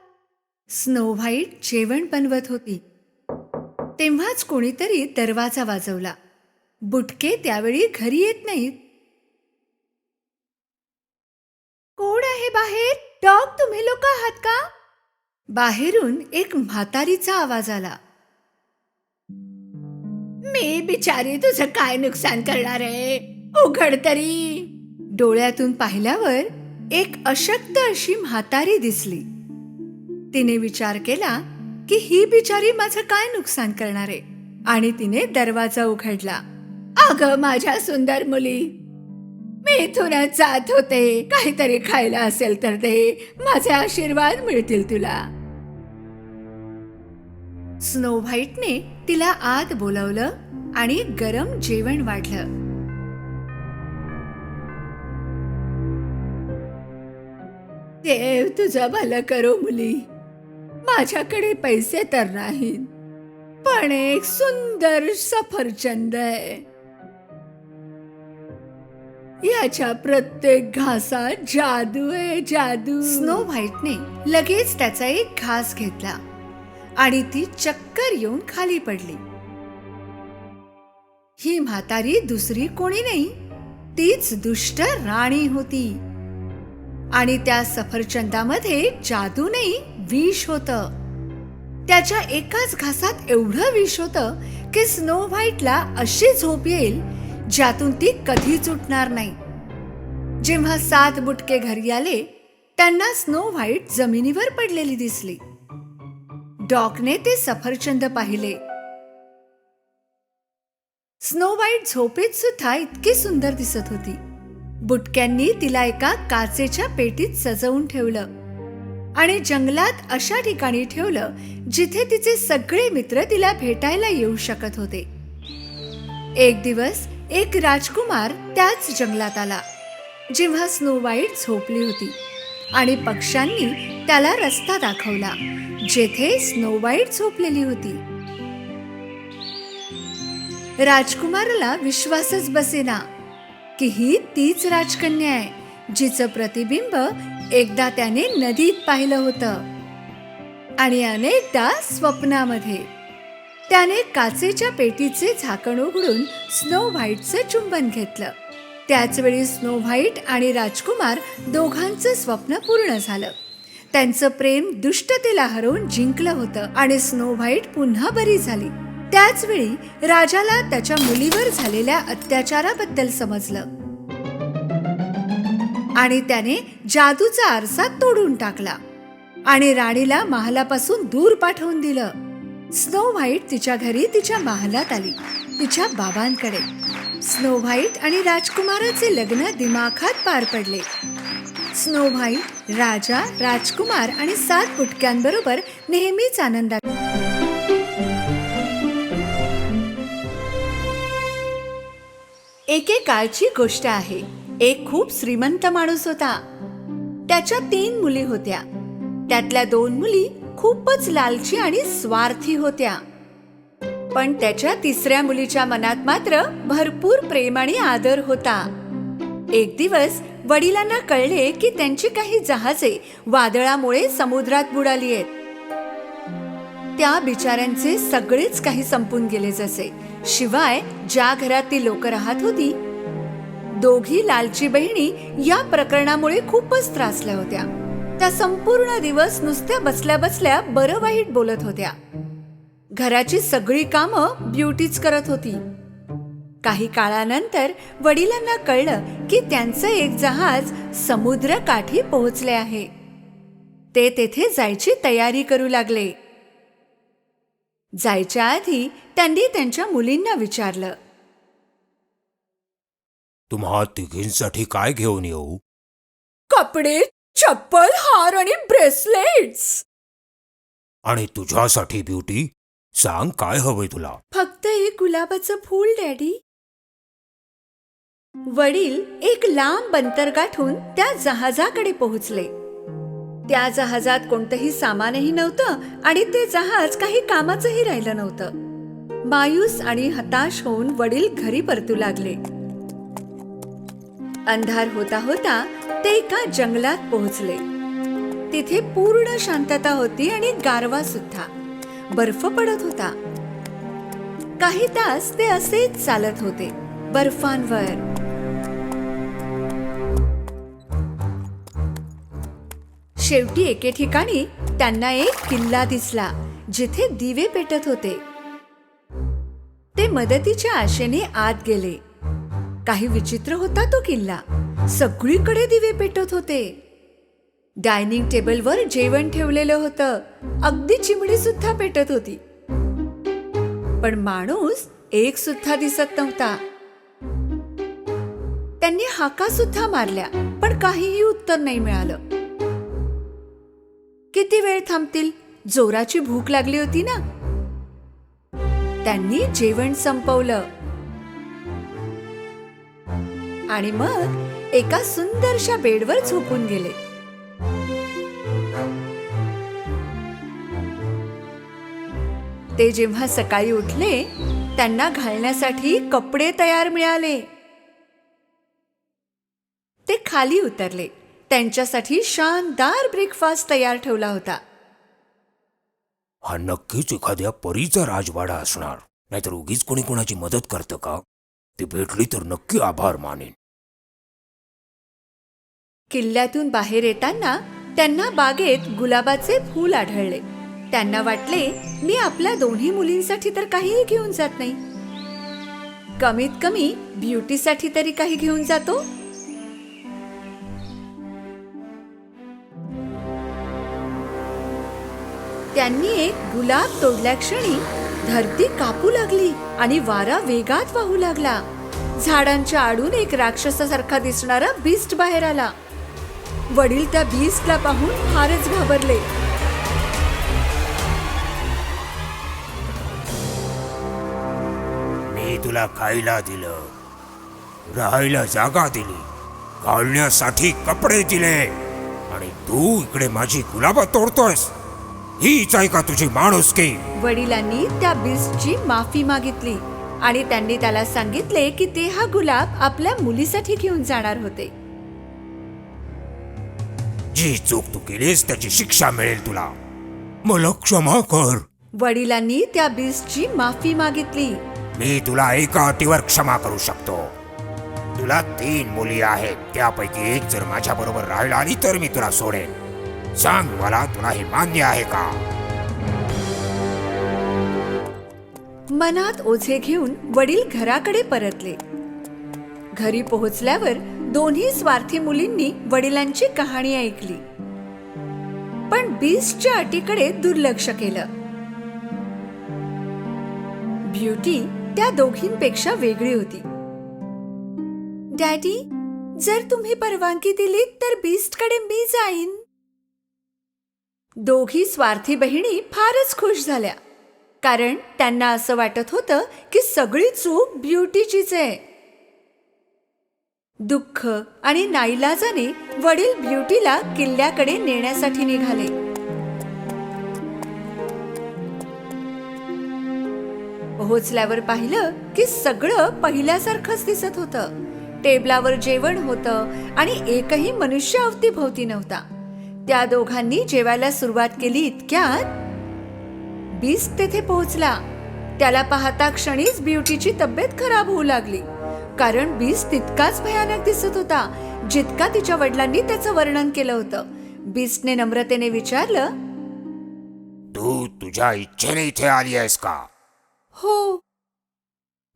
स्नो व्हाईट जेवण बनवत होती. तेव्हाच कोणीतरी दरवाजा वाजवला. बुटके त्यावेळी घरी येत नाहीत. कोण आहे बाहेर? डॉग, तुम्ही लोक आहात का? बाहेरून एक म्हातारीचा आवाज आला. मी बिचारी तुझं काय नुकसान करणार आहे? उघड तरी. डोळ्यातून पाहिल्यावर एक अशक्त अशी म्हातारी दिसली. तिने विचार केला की ही बिचारी माझं काय नुकसान करणार आहे, आणि तिने दरवाजा उघडला. अगं माझ्या सुंदर मुली, मी इथूनच जात होते. काहीतरी खायला असेल तर दे. माझे आशीर्वाद मिळतील तुला. स्नो व्हाईटने तिला आत बोलावलं आणि गरम जेवण वाढलं. देव तुझं भलं करो मुली. माझ्याकडे पैसे तर नाहीत, पण एक सुंदर सफरचंद आहे. याच्या प्रत्येक घासात जादू आहे, जादू. स्नो व्हाईटने लगेच त्याचा एक घास घेतला आणि ती चक्कर येऊन खाली पडली. ही म्हातारी दुसरी कोणी नाही, तीच दुष्ट राणी होती. आणि त्या सफरचंदामध्ये जादू नाही, विष होतं. त्याच्या एकाच घासात एवढं विष होतं की स्नो व्हाईटला अशी झोप येईल ज्यातून ती कधीच उठणार नाही. जेव्हा 7 बुटके घरी आले, त्यांना स्नो व्हाईट जमिनीवर पडलेली दिसली. डॉगने ते सफरचंद पाहिले. स्नो व्हाईट झोपेत सुद्धा इतकी सुंदर दिसत होती. बुटक्यांनी तिला एका काचेच्या पेटीत सजवून ठेवलं आणि जंगलात अशा ठिकाणी ठेवलं जिथे तिचे सगळे मित्र तिला भेटायला येऊ शकत होते. एक दिवस एक राजकुमार त्याच जंगलात आला जेव्हा स्नो व्हाईट झोपली होती, आणि पक्ष्यांनी त्याला रस्ता दाखवला जेथे स्नो व्हाईट झोपलेली होती. राजकुमाराला विश्वासच बसेना की ही तीच राजकन्या आहे जिचं प्रतिबिंब एकदा त्याने नदीत पाहिलं होतं, आणि अनेकदा स्वप्नामध्ये. त्याने काचेच्या पेटीचे झाकण उघडून स्नो व्हाईटचं चुंबन घेतलं. त्याच वेळी स्नो व्हाईट आणि राजकुमार दोघांचं स्वप्न पूर्ण झालं. त्यांचं प्रेम दुष्टतेला हरवून जिंकलं होतं आणि स्नो व्हाईट पुन्हा बरी झाली. त्याच वेळी राजाला त्याच्या मुलीवर झालेल्या अत्याचाराबद्दल समजलं आणि त्याने जादूचा आरसा तोडून टाकला आणि राणीला महालापासून दूर पाठवून दिलं. स्नो व्हाईट तिच्या घरी तिच्या महालात आली, तिच्या बाबांकडे. स्नो व्हाईट आणि राजकुमाराचे लग्न दिमाखात पार पडले. स्नो व्हाईट राजा, राजकुमार आणि 7 बुटक्यांबरोबर नेहमीच आनंदात. एकेकाळची गोष्ट आहे. एक खूप श्रीमंत माणूस होता. त्याच्या 3 मुली होत्या. त्यातल्या 2 मुली खूपच लालची आणि स्वार्थी होत्या. पण त्याच्या 3ऱ्या मुलीच्या मनात मात्र भरपूर प्रेम आणि आदर होता. एक दिवस वडिलांना कळले की त्यांची काही जहाजे वादळामुळे समुद्रात बुडाली आहेत. त्या बिचाऱ्यांचे सगळेच काही संपून गेले जसे. शिवाय ज्या घरात ती लोक राहत होती, दोघी लालची बहिणी या प्रकरणामुळे खूपच त्रासल्या होत्या. त्या संपूर्ण दिवस नुसत्या बसल्या बसल्या बरं वाईट बोलत होत्या. घराची सगळी कामं ब्युटीच करत होती. काही काळानंतर वडिलांना कळलं की त्यांचं एक जहाज समुद्र काठी पोहोचले आहे. ते तेथे जायची तयारी करू लागले. जायच्या आधी त्यांनी त्यांच्या मुलींना विचारलं, तुम्हा तिघींसाठी काय घेऊन येऊ? कपडे, चप्पल, हार आणि ब्रेसलेट्स. आणि तुझ्यासाठी ब्युटी, सांग काय हवंय तुला? फक्त एक गुलाबाचं फूल डॅडी. वडील एक लांब अंतर गाठून त्या जहाजाकडे पोहोचले. त्या जहाजात कोणतंही सामानही नव्हतं आणि ते जहाज काही कामाचंही राहिलं नव्हतं. मायूस आणि हताश होऊन वडील घरी परतू लागले. अंधार होता होता ते एका जंगलात पोहोचले. तिथे पूर्ण शांतता होती आणि गारवा सुद्धा. बर्फ पडत होता. काही तास ते असेच चालत होते बर्फांवर. शेवटी एके ठिकाणी त्यांना एक किल्ला दिसला जिथे दिवे पेटत होते. ते मदतीच्या आशेने आत गेले. काही विचित्र होता तो किल्ला. सगळीकडे दिवे पेटत होते. डायनिंग टेबलवर जेवण ठेवलेलं होतं. अगदी चिमणी सुद्धा पेटत होती. पण माणूस एक सुद्धा दिसत नव्हता. त्यांनी हाका सुद्धा मारल्या पण काहीही उत्तर नाही मिळालं. किती वेळ थांबतील? जोराची भूक लागली होती ना. त्यांनी जेवण संपवलं आणि मग एका सुंदरशा बेडवर झोपून गेले. ते जेव्हा सकाळी उठले त्यांना घालण्यासाठी कपडे तयार मिळाले. ते खाली उतरले. त्यांच्यासाठी शानदार ब्रेकफास्ट तयार ठेवला होता. हा नक्कीच एखाद्या परीचा राजवाडा असणार. नाहीतर उगीच कोणी कोणाची मदत करतं का? ती भेटली तर नक्की आभार मानेन. किल्ल्यातून बाहेर येताना त्यांना बागेत गुलाबाचे फूल आढळले. त्यांना वाटले, मी आपल्या दोन्ही मुलींसाठी तर काहीही घेऊन जात नाही. कमीत कमी ब्युटीसाठी तरी काही घेऊन जातो. त्यांनी एक गुलाब तोडल्या क्षणी धरती कापू लागली आणि वारा वेगात वाहू लागला. झाडांच्या आडून एक राक्षसासारखा दिसणारा बीस्ट बाहेर आला. वडील त्या बीस्टला पाहून फारच घाबरले. मी तुला खायला दिलं, राहायला जागा दिली, घालण्यासाठी कपडे दिले आणि तू इकडे माझी गुलाबं तोडतोयस. हीच आहे का तुझी माणुसकी? वडिलांनी त्या बीस्टची माफी मागितली आणि त्यांनी त्याला सांगितले की ते हा गुलाब आपल्या मुलीसाठी घेऊन जाणार होते. जी चूक तू केलीस त्याची शिक्षा मिळेल तुला. मला क्षमा कर. वडिलांनी त्या बीस्टची माफी मागितली. मी तुला एका अटीवर क्षमा करू शकतो. तुला 3 मुली आहेत. त्यापैकी एक जर माझ्या बरोबर राहायला आली तर मी तुला सोडेन. सांग मला, तुला हे मान्य आहे का? मनात ओझे घेऊन वडील घराकडे परतले. घरी पोहोचल्यावर दोन्ही स्वार्थी मुलींनी वडिलांची कहाणी ऐकली पण बीस्टच्या अटीकडे दुर्लक्ष केलं. ब्युटी त्या दोघींपेक्षा वेगळी होती. डॅडी, जर तुम्ही परवानगी दिली तर बीस्टकडे मी जाईन. दोघी स्वार्थी बहिणी फारच खुश झाल्या कारण त्यांना असं वाटत होतं की सगळी चूक ब्युटीचीच आहे. दुःख आणि नाईलाजाने वडील ब्युटीला किल्ल्याकडे नेण्यासाठी निघाले. पोहोचल्यावर पाहिलं की सगळं पहिल्यासारखंच दिसत होतं. टेबलावर जेवण होतं आणि एकही मनुष्य अवतीभोवती नव्हता. त्या दोघांनी जेवायला सुरुवात केली इतक्यात बीस्ट तेथे पोहोचला. त्याला पाहता क्षणीच ब्युटीची तब्येत खराब होऊ लागली कारण बीस्ट तितकाच भयानक दिसत होता जितका तिच्या वडिलांनी त्याचं वर्णन केलं होतं. बीस्टने नम्रतेने विचारलं, तू तुझ्या इच्छेने इथे आली आहेस का? हो.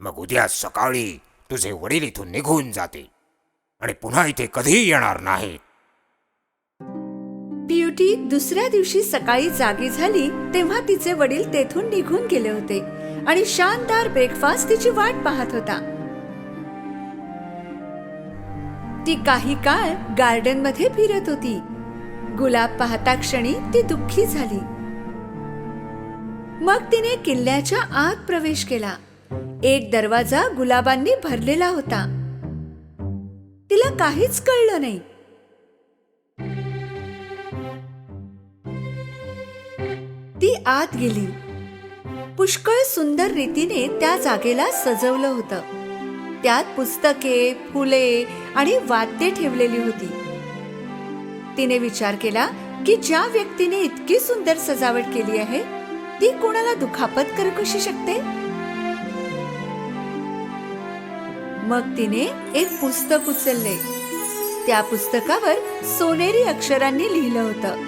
मग उद्या सकाळी तुझे वडील इथून निघून जातील आणि पुन्हा इथे कधीही येणार नाहीत. ब्युटी दुसऱ्या दिवशी सकाळी जागी झाली तेव्हा तिचे वडील तेथून निघून गेले होते आणि शानदार ब्रेकफास्ट तिची वाट पाहत होता. ती काही काळ गार्डन मध्ये फिरत होती. गुलाब पाहता क्षणी ती दुःखी झाली. मग तिने किल्ल्याच्या आत प्रवेश केला. एक दरवाजा गुलाबांनी भरलेला होता. तिला काहीच कळलं नाही. ती आत गेली. पुष्कळ सुंदर रीतीने त्या जागेला सजवलं होतं. त्यात पुस्तके, फुले आणि वाद्ये ठेवलेली होती. तिने विचार केला की ज्या व्यक्तीने इतकी सुंदर सजावट केली आहे ती कोणाला दुखापत करू कशी शकते? मग तिने एक पुस्तक उचलले. त्या पुस्तकावर सोनेरी अक्षरांनी लिहिलं होतं,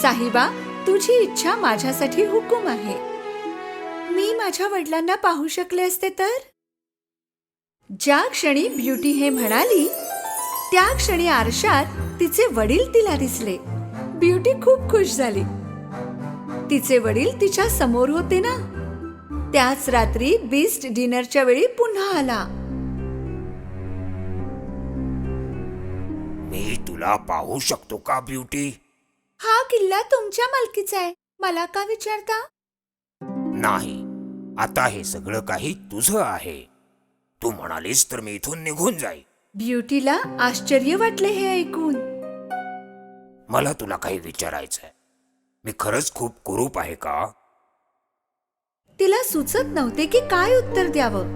साहिबा, तुझी इच्छा माझ्यासाठी हुकूम आहे. मी माझ्या वडिलांना पाहू शकले असते तर? ज्या क्षणी ब्युटी हे म्हणाली त्या क्षणी आरशात तिचे वडील तिला दिसले. ब्युटी खूप खुश झाली. तिचे वडील तिच्या समोर होते ना. त्याच रात्री बीस्ट डिनरच्या वेळी पुन्हा आला. मी तुला पाहू शकतो का ब्युटी? हा किल्ला तुमच्या मालकीचा आहे, मला का विचारता? नाही, आता हे सगळं काही तुझं आहे. तू म्हणालीस तर मी इथून निघून जाईन. ब्युटीला आश्चर्य वाटले हे ऐकून. मला तुला काही विचारायचंय. मी खरंच खूप कुरूप आहे का? तिला सुचत नव्हते की काय उत्तर द्यावं.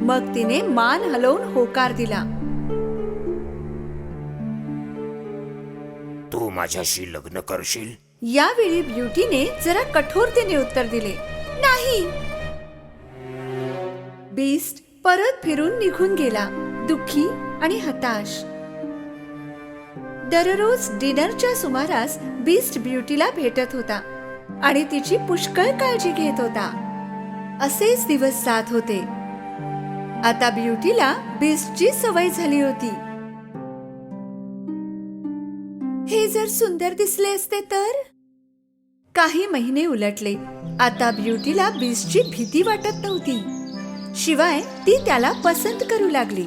मग तिने मान हलवून होकार दिला. तू माझ्याशी लग्न करशील? यावेळी ब्युटीने जरा कठोरतेने उत्तर दिले, नाही. बीस्ट परत फिरून निघून गेला, दुःखी आणि हताश. दररोज डिनरच्या सुमारास बीस्ट ब्युटीला भेटत होता आणि तिची पुष्कळ काळजी घेत होता. असेच दिवस जात होते. आता ब्युटीला बीस्टची सवय झाली होती. हे जर सुंदर दिसले असते तर? काही महिने उलटले. आता ब्युटीला बीस्टची भीती वाटत नव्हती. शिवाय ती त्याला पसंत करू लागली.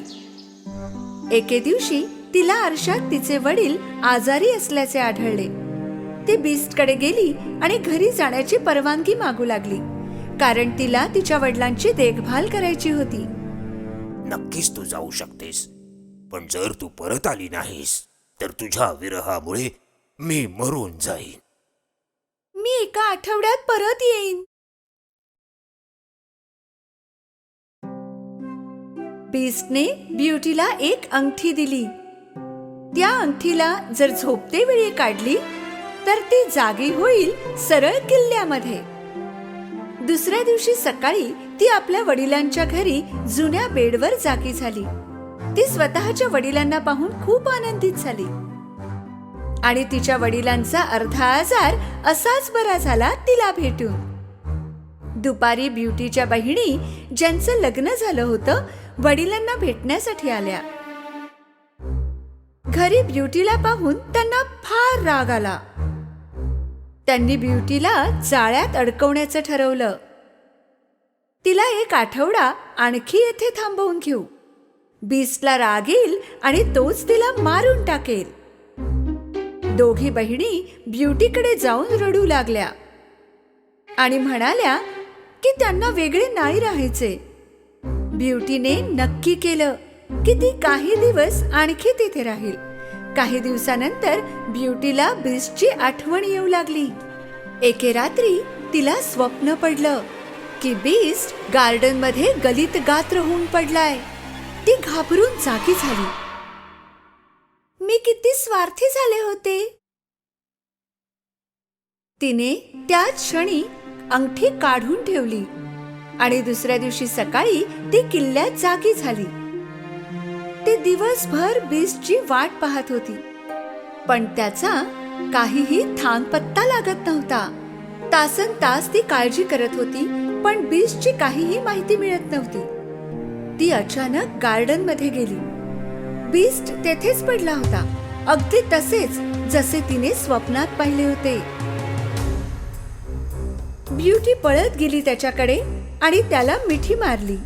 एके दिवशी तिला आरशात तिचे वडील आजारी असल्याचे आढळले. ती बीस्टकडे गेली आणि घरी जाण्याची परवानगी मागू लागली, कारण तिला तिच्या वडिलांची देखभाल करायची होती. नक्कीच तू जाऊ शकतेस, पण जर तू परत आली नाहीस तर तुझ्या विरहामुळे मी मरून जाईन. मी एका आठवड्यात परत येईन. बीस्टने ब्युटीला एक अंगठी दिली. त्या अंगठीला जर झोपते वेळी काढली तर ती जागी होईल सरळ किल्ल्यामध्ये. दुसऱ्या दिवशी सकाळी ती आपल्या वडिलांच्या घरी जुन्या बेडवर जागी झाली. ती स्वतःच्या वडिलांना पाहून खूप आनंदित झाली आणि तिच्या वडिलांचा अर्धा आजार असाच बरा झाला तिला भेटून. दुपारी ब्युटीच्या बहिणी, ज्यांचं लग्न झालं होतं, वडिलांना भेटण्यासाठी आल्या. घरी ब्युटीला पाहून त्यांना फार राग आला. त्यांनी ब्युटीला जाळ्यात अडकवण्याचं ठरवलं. तिला एक आठवडा आणखी येथे थांबवून घेऊ. बीस्टला राग येईल आणि तोच तिला मारून टाकेल. दोघी बहिणी ब्युटीकडे जाऊन रडू लागल्या आणि म्हणाल्या की त्यांना वेगळे नाही राहायचे. ब्युटीने नक्की केलं की ती काही दिवस आणखी तिथे राहील. काही दिवसानंतर ब्युटीला बीस्टची आठवण येऊ लागली. एके रात्री तिला स्वप्न पडलं की बीस्ट गार्डन मध्ये गलित गात्र होऊन पडलाय. ती घाबरून जागी झाली. मी किती स्वार्थी झाले होते. तिने त्याच क्षणी अंगठी काढून ठेवली आणि दुसऱ्या दिवशी सकाळी ती किल्ल्यात जागी झाली. ती दिवसभर बीस्टची वाट पाहत होती, पण त्याचा काहीही थांगपत्ता लागत नव्हता. तासन तास ती काळजी करत होती, पण बीस्टची काहीही माहिती मिळत नव्हती. ती अचानक गार्डन मध्ये गेली. बीस्ट तेथेच पडला होता, अगदी तसेच जसे तिने स्वप्नात पाहिले होते. ब्युटी पळत गेली त्याच्याकडे आणि त्याला मिठी मारली.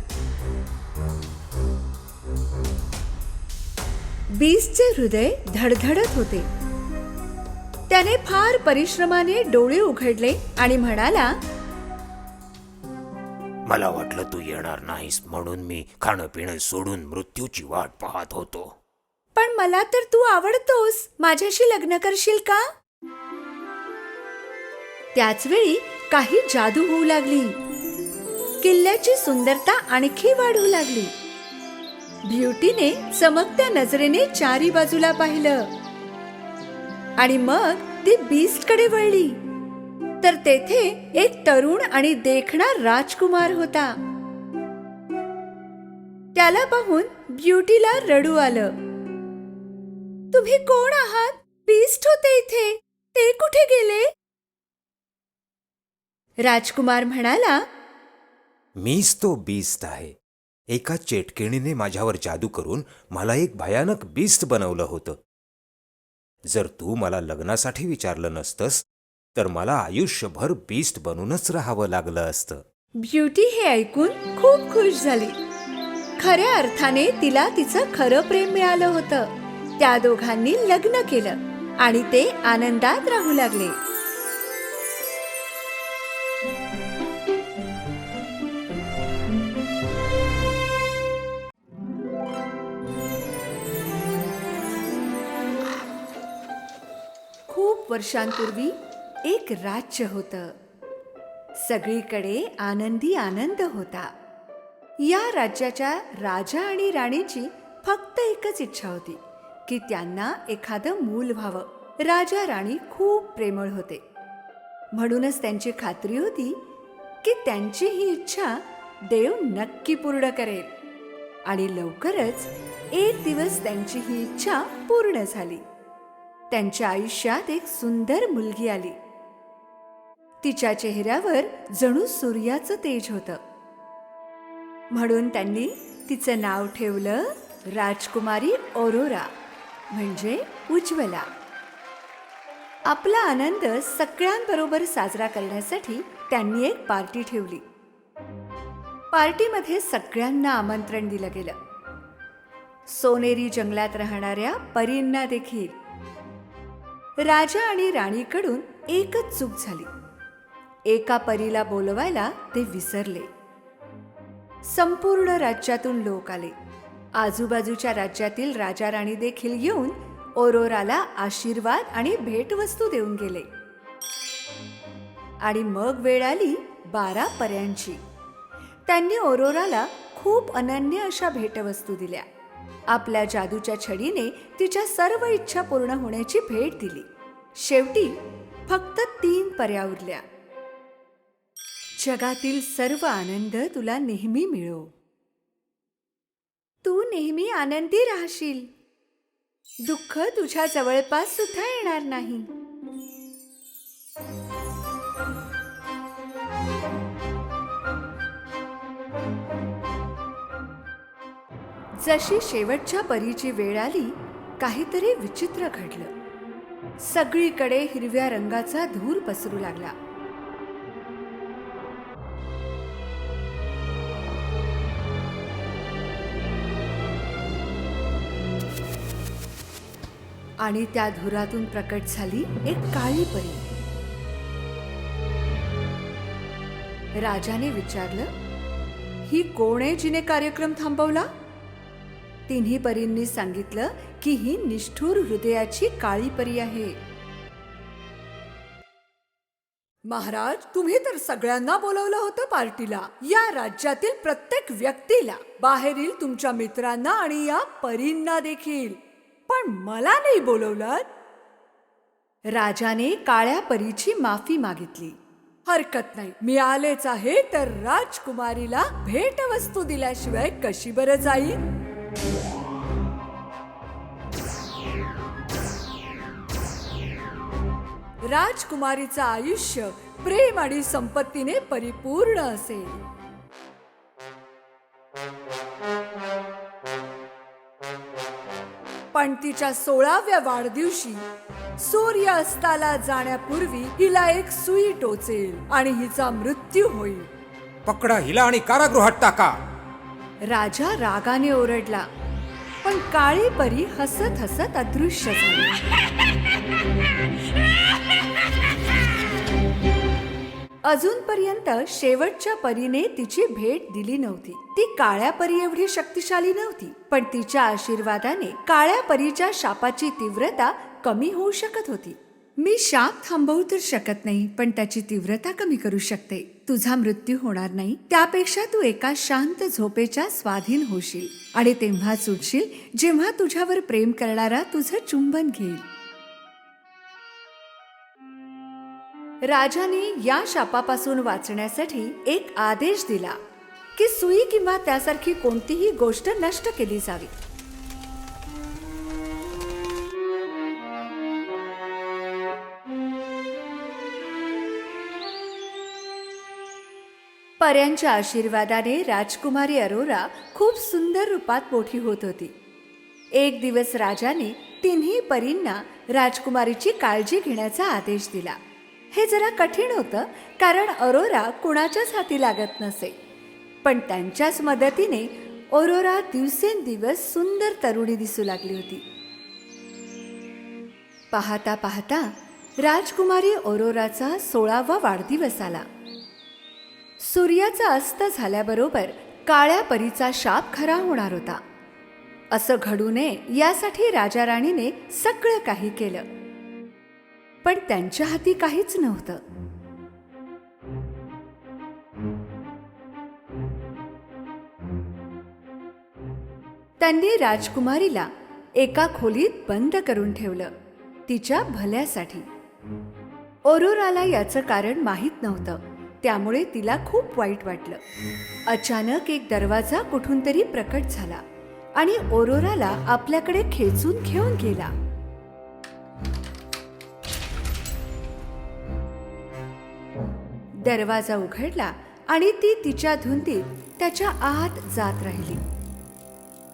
बीस्टचे हृदय धडधडत होते. त्याने फार परिश्रमाने डोळे उघडले आणि म्हणाला, मला वाटलं तू येणार नाहीस, म्हणून मी खाणं पिणं सोडून मृत्यूची वाट पाहत होतो. पण मला तर तू आवडतोस. माझ्याशी लग्न करशील का? त्याच वेळी काही जादू होऊ लागली. किल्ल्याची सुंदरता आणखी वाढू लागली. ब्युटीने चमकत्या नजरेने चारी बाजूला पाहिलं आणि मग ती बीस्टकडे वळली तर तेथे एक तरुण आणि देखणा राजकुमार होता. त्याला पाहून ब्युटीला रडू आलं. तुम्ही कोण आहात? बीस्ट होते इथे, ते कुठे गेले? राजकुमार म्हणाला, मीच तो बीस्ट आहे. एका चेटकिणीने माझ्यावर जादू करून मला एक भयानक बीस्ट बनवलं होतं. जर तू मला लग्नासाठी विचारलं नसतंस तर मला आयुष्यभर बीस्ट बनूनच राहावं लागलं असतं. ब्युटी हे ऐकून खूप खुश झाली. खऱ्या अर्थाने तिला तिचं खरं प्रेम मिळालं होतं. त्या दोघांनी लग्न केलं आणि ते आनंदात राहू लागले. खूप वर्षांपूर्वी एक राज्य होतं. सगळीकडे आनंदी आनंद होता. या राज्याच्या राजा आणि राणीची फक्त एकच इच्छा होती की त्यांना एखादं मूल व्हावं. राजा राणी खूप प्रेमळ होते, म्हणूनच त्यांची खात्री होती की त्यांची ही इच्छा देव नक्की पूर्ण करेल. आणि लवकरच एक दिवस त्यांची ही इच्छा पूर्ण झाली. त्यांच्या आयुष्यात एक सुंदर मुलगी आली. तिच्या चेहऱ्यावर जणू सूर्याचं तेज होतं. म्हणून त्यांनी तिचं नाव ठेवलं राजकुमारी ऑरोरा, म्हणजे उज्ज्वला. आपला आनंद सगळ्यांबरोबर साजरा करण्यासाठी त्यांनी एक पार्टी ठेवली. पार्टीमध्ये सगळ्यांना आमंत्रण दिलं गेलं. सोनेरी जंगलात राहणाऱ्या परींना देखील. राजा आणि राणीकडून एकच चूक झाली. एका परीला बोलवायला ते विसरले. संपूर्ण राज्यातून लोक आले. आजूबाजूच्या राज्यातील राजा राणी देखील येऊन ऑरोराला आशीर्वाद आणि भेटवस्तू देऊन गेले. आणि मग वेळ आली 12 पर्यांची. त्यांनी ऑरोराला खूप अनन्य अशा भेटवस्तू दिल्या. आपल्या जादूच्या छडीने तिच्या सर्व इच्छा पूर्ण होण्याची भेट दिली. शेवटी फक्त 3 पर्या उरल्या. जगातील सर्व आनंद तुला नेहमी मिळो. तू नेहमी आनंदी राहशील. दुःख तुझ्या जवळपास सुद्धा येणार नाही. जशी शेवटच्या परीची वेळ आली, काहीतरी विचित्र घडलं. सगळीकडे हिरव्या रंगाचा धूर पसरू लागला. आणि त्या धुरातून प्रकट झाली एक काळी परी. राजाने विचारलं, ही कोण आहे जिने कार्यक्रम थांबवला? तिन्ही परींनी सांगितलं की ही निष्ठुर हृदयाची काळी परी आहे. महाराज, तुम्ही तर सगळ्यांना बोलवलं होतं पार्टीला. या राज्यातील प्रत्येक व्यक्तीला, बाहेरील तुमच्या मित्रांना आणि या परींना देखील, पण मला नाही बोलवलं. राजाने काळ्या परीची माफी मागितली. हरकत नाही, मी आलेच आहे, तर राजकुमारीला भेटवस्तू दिल्याशिवाय कशी बरं जाईल? राजकुमारीचं आयुष्य प्रेम आणि संपत्तीने परिपूर्ण असेल. पण तिच्या 16व्या वाढदिवशी सूर्य अस्ताला जाण्यापूर्वी हिला एक सुई टोचेल आणि हिचा मृत्यू होईल. पकडा हिला आणि कारागृहात टाका. राजा रागाने ओरडला, पण काळी परी हसत हसत अदृश्य झाली. अजूनपर्यंत शेवटच्या परीने तिची भेट दिली नव्हती. ती काळ्या परी एवढी शक्तिशाली नव्हती, पण तिच्या आशीर्वादाने काळ्या परीच्या शापाची तीव्रता कमी होऊ शकत होती. मी शाप थांबवू तर शकत नाही, पण त्याची तीव्रता कमी करू शकते. तुझा मृत्यू होणार नाही, त्यापेक्षा तू एका शांत झोपेच्या स्वाधीन होशील. आणि तेव्हाच उठशील जेव्हा तुझ्यावर प्रेम करणारा तुझं चुंबन घेईल. राजाने या शापापासून वाचण्यासाठी एक आदेश दिला की सुई किंवा त्यासारखी कोणतीही गोष्ट नष्ट केली जावी. पऱ्यांच्या आशीर्वादाने राजकुमारी अरोरा खूप सुंदर रूपात मोठी होत होती. एक दिवस राजाने तिन्ही परींना राजकुमारीची काळजी घेण्याचा आदेश दिला. हे जरा कठीण होतं, कारण अरोरा कुणाच्याच हाती लागत नसे. पण त्यांच्याच मदतीने अरोरा दिवसेंदिवस सुंदर तरुणी दिसू लागली होती. पाहता पाहता राजकुमारी अरोराचा 16वा वाढदिवस आला. सूर्याचा अस्त झाल्याबरोबर काळ्या परीचा शाप खरा होणार होता. असं घडू नये यासाठी राजा राणीने सगळं काही केलं, पण त्यांच्या हाती काहीच नव्हतं. त्यांनी राजकुमारीला एका खोलीत बंद करून ठेवलं, तिच्या भल्यासाठी. अरोराला याचं कारण माहीत नव्हतं, त्यामुळे तिला खूप वाईट वाटलं. अचानक एक दरवाजा कुठून तरी प्रकट झाला आणि अरोराला आपल्याकडे खेचून घेऊन गेला. दरवाजा उघडला आणि ती तिच्या धुंदीत त्याच्या आत जात राहिली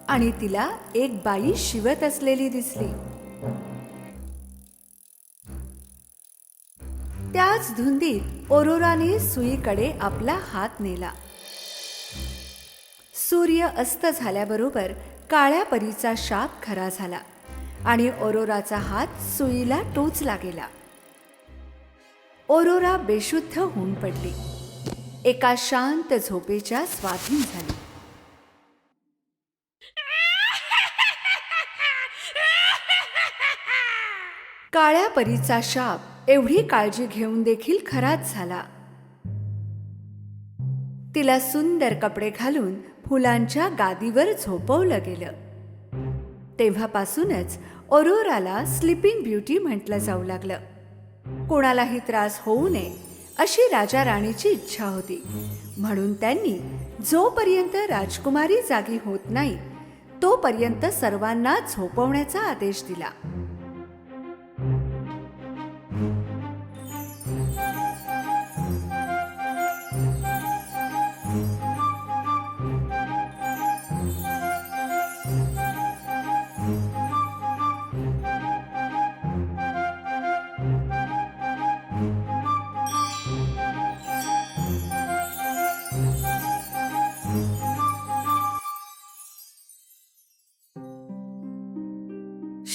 आणि तिला एक बाई शिवत असलेली दिसली. त्याच धुंदीत अरोराने सुईकडे आपला हात नेला. सूर्य अस्त झाल्याबरोबर काळ्या परीचा शाप खरा झाला आणि अरोराचा हात सुईला टोचला गेला. अरोरा बेशुद्ध होऊन पडली, एका शांत झोपेच्या स्वाधीन झाली. काळ्या परीचा शाप एवढी काळजी घेऊन देखील खराच झाला. तिला सुंदर कपडे घालून फुलांच्या गादीवर झोपवलं गेलं. तेव्हापासूनच अरोराला स्लीपिंग ब्युटी म्हटलं जाऊ लागलं. कोणालाही त्रास होऊ नये अशी राजा राणीची इच्छा होती, म्हणून त्यांनी जोपर्यंत राजकुमारी जागी होत नाही तोपर्यंत सर्वांना झोपवण्याचा आदेश दिला.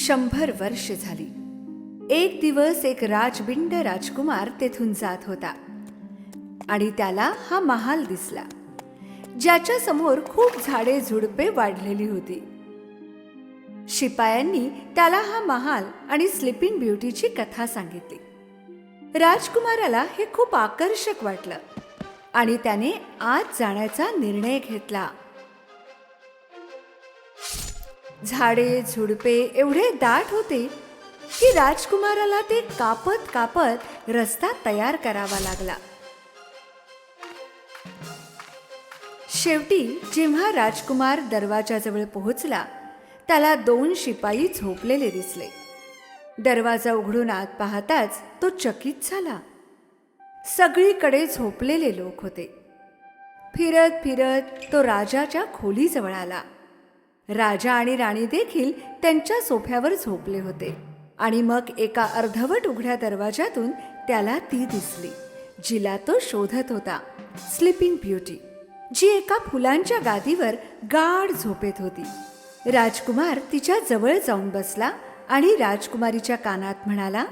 शंभर वर्ष झाली. एक दिवस एक राजबिंड राजकुमार तेथून जात होता आणि त्याला हा महाल दिसला, ज्याच्या समोर खूप झाडे झुडपे वाढलेली होती. शिपायांनी त्याला हा महाल आणि स्लीपिंग ब्युटीची कथा सांगितली. राजकुमाराला हे खूप आकर्षक वाटलं आणि त्याने आत जाण्याचा निर्णय घेतला. झाडे झुडपे एवढे दाट होते की राजकुमाराला ते कापत कापत रस्ता तयार करावा लागला. शेवटी जेव्हा राजकुमार दरवाजाजवळ पोहोचला, त्याला 2 शिपाई झोपलेले दिसले. दरवाजा उघडून आत पाहताच तो चकित झाला. सगळीकडे झोपलेले लोक होते. फिरत फिरत तो राजाच्या खोलीजवळ आला. राजा आणि राणी देखील त्यांच्या सोफ्यावर झोपले होते आणि मग एका अर्धवट उघड्या दरवाजातून त्याला ती दिसली, जिला तो शोधत होता. स्लीपिंग ब्युटी, जी एका फुलांच्या गादीवर गाढ झोपेत होती. राजकुमार तिच्या जवळ जाऊन बसला आणि राजकुमारीच्या कानात म्हणाला,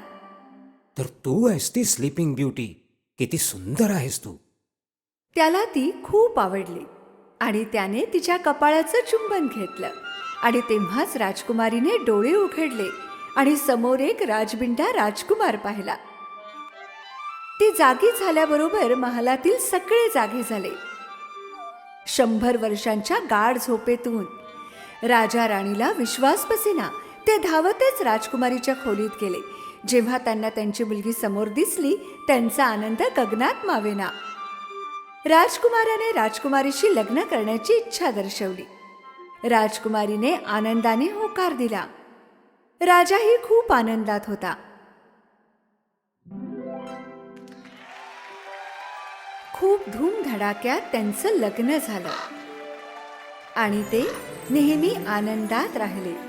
तर तू आहेस ती स्लीपिंग ब्युटी. किती सुंदर आहेस तू. त्याला ती खूप आवडली आणि त्याने तिच्या कपाळाचं चुंबन घेतलं आणि तेव्हाच राजकुमारीने डोळे उघडले आणि समोर एक राजबिंडा राजकुमार पाहिला. ती जागी झाल्याबरोबर महालातील सगळे जागे झाले. 100 वर्षांच्या गाढ झोपेतून राजा राणीला विश्वास बसेना. ते धावतच राजकुमारीच्या खोलीत गेले, जेव्हा त्यांना त्यांची मुलगी समोर दिसली त्यांचा आनंद गगनात मावेना. राजकुमाराने राजकुमारीशी लग्न करण्याची इच्छा दर्शवली. राजकुमारीने आनंदाने होकार दिला. राजाही खूप आनंदात होता. खूप धूमधडाक्यात त्यांचं लग्न झालं आणि ते नेहमी आनंदात राहिले.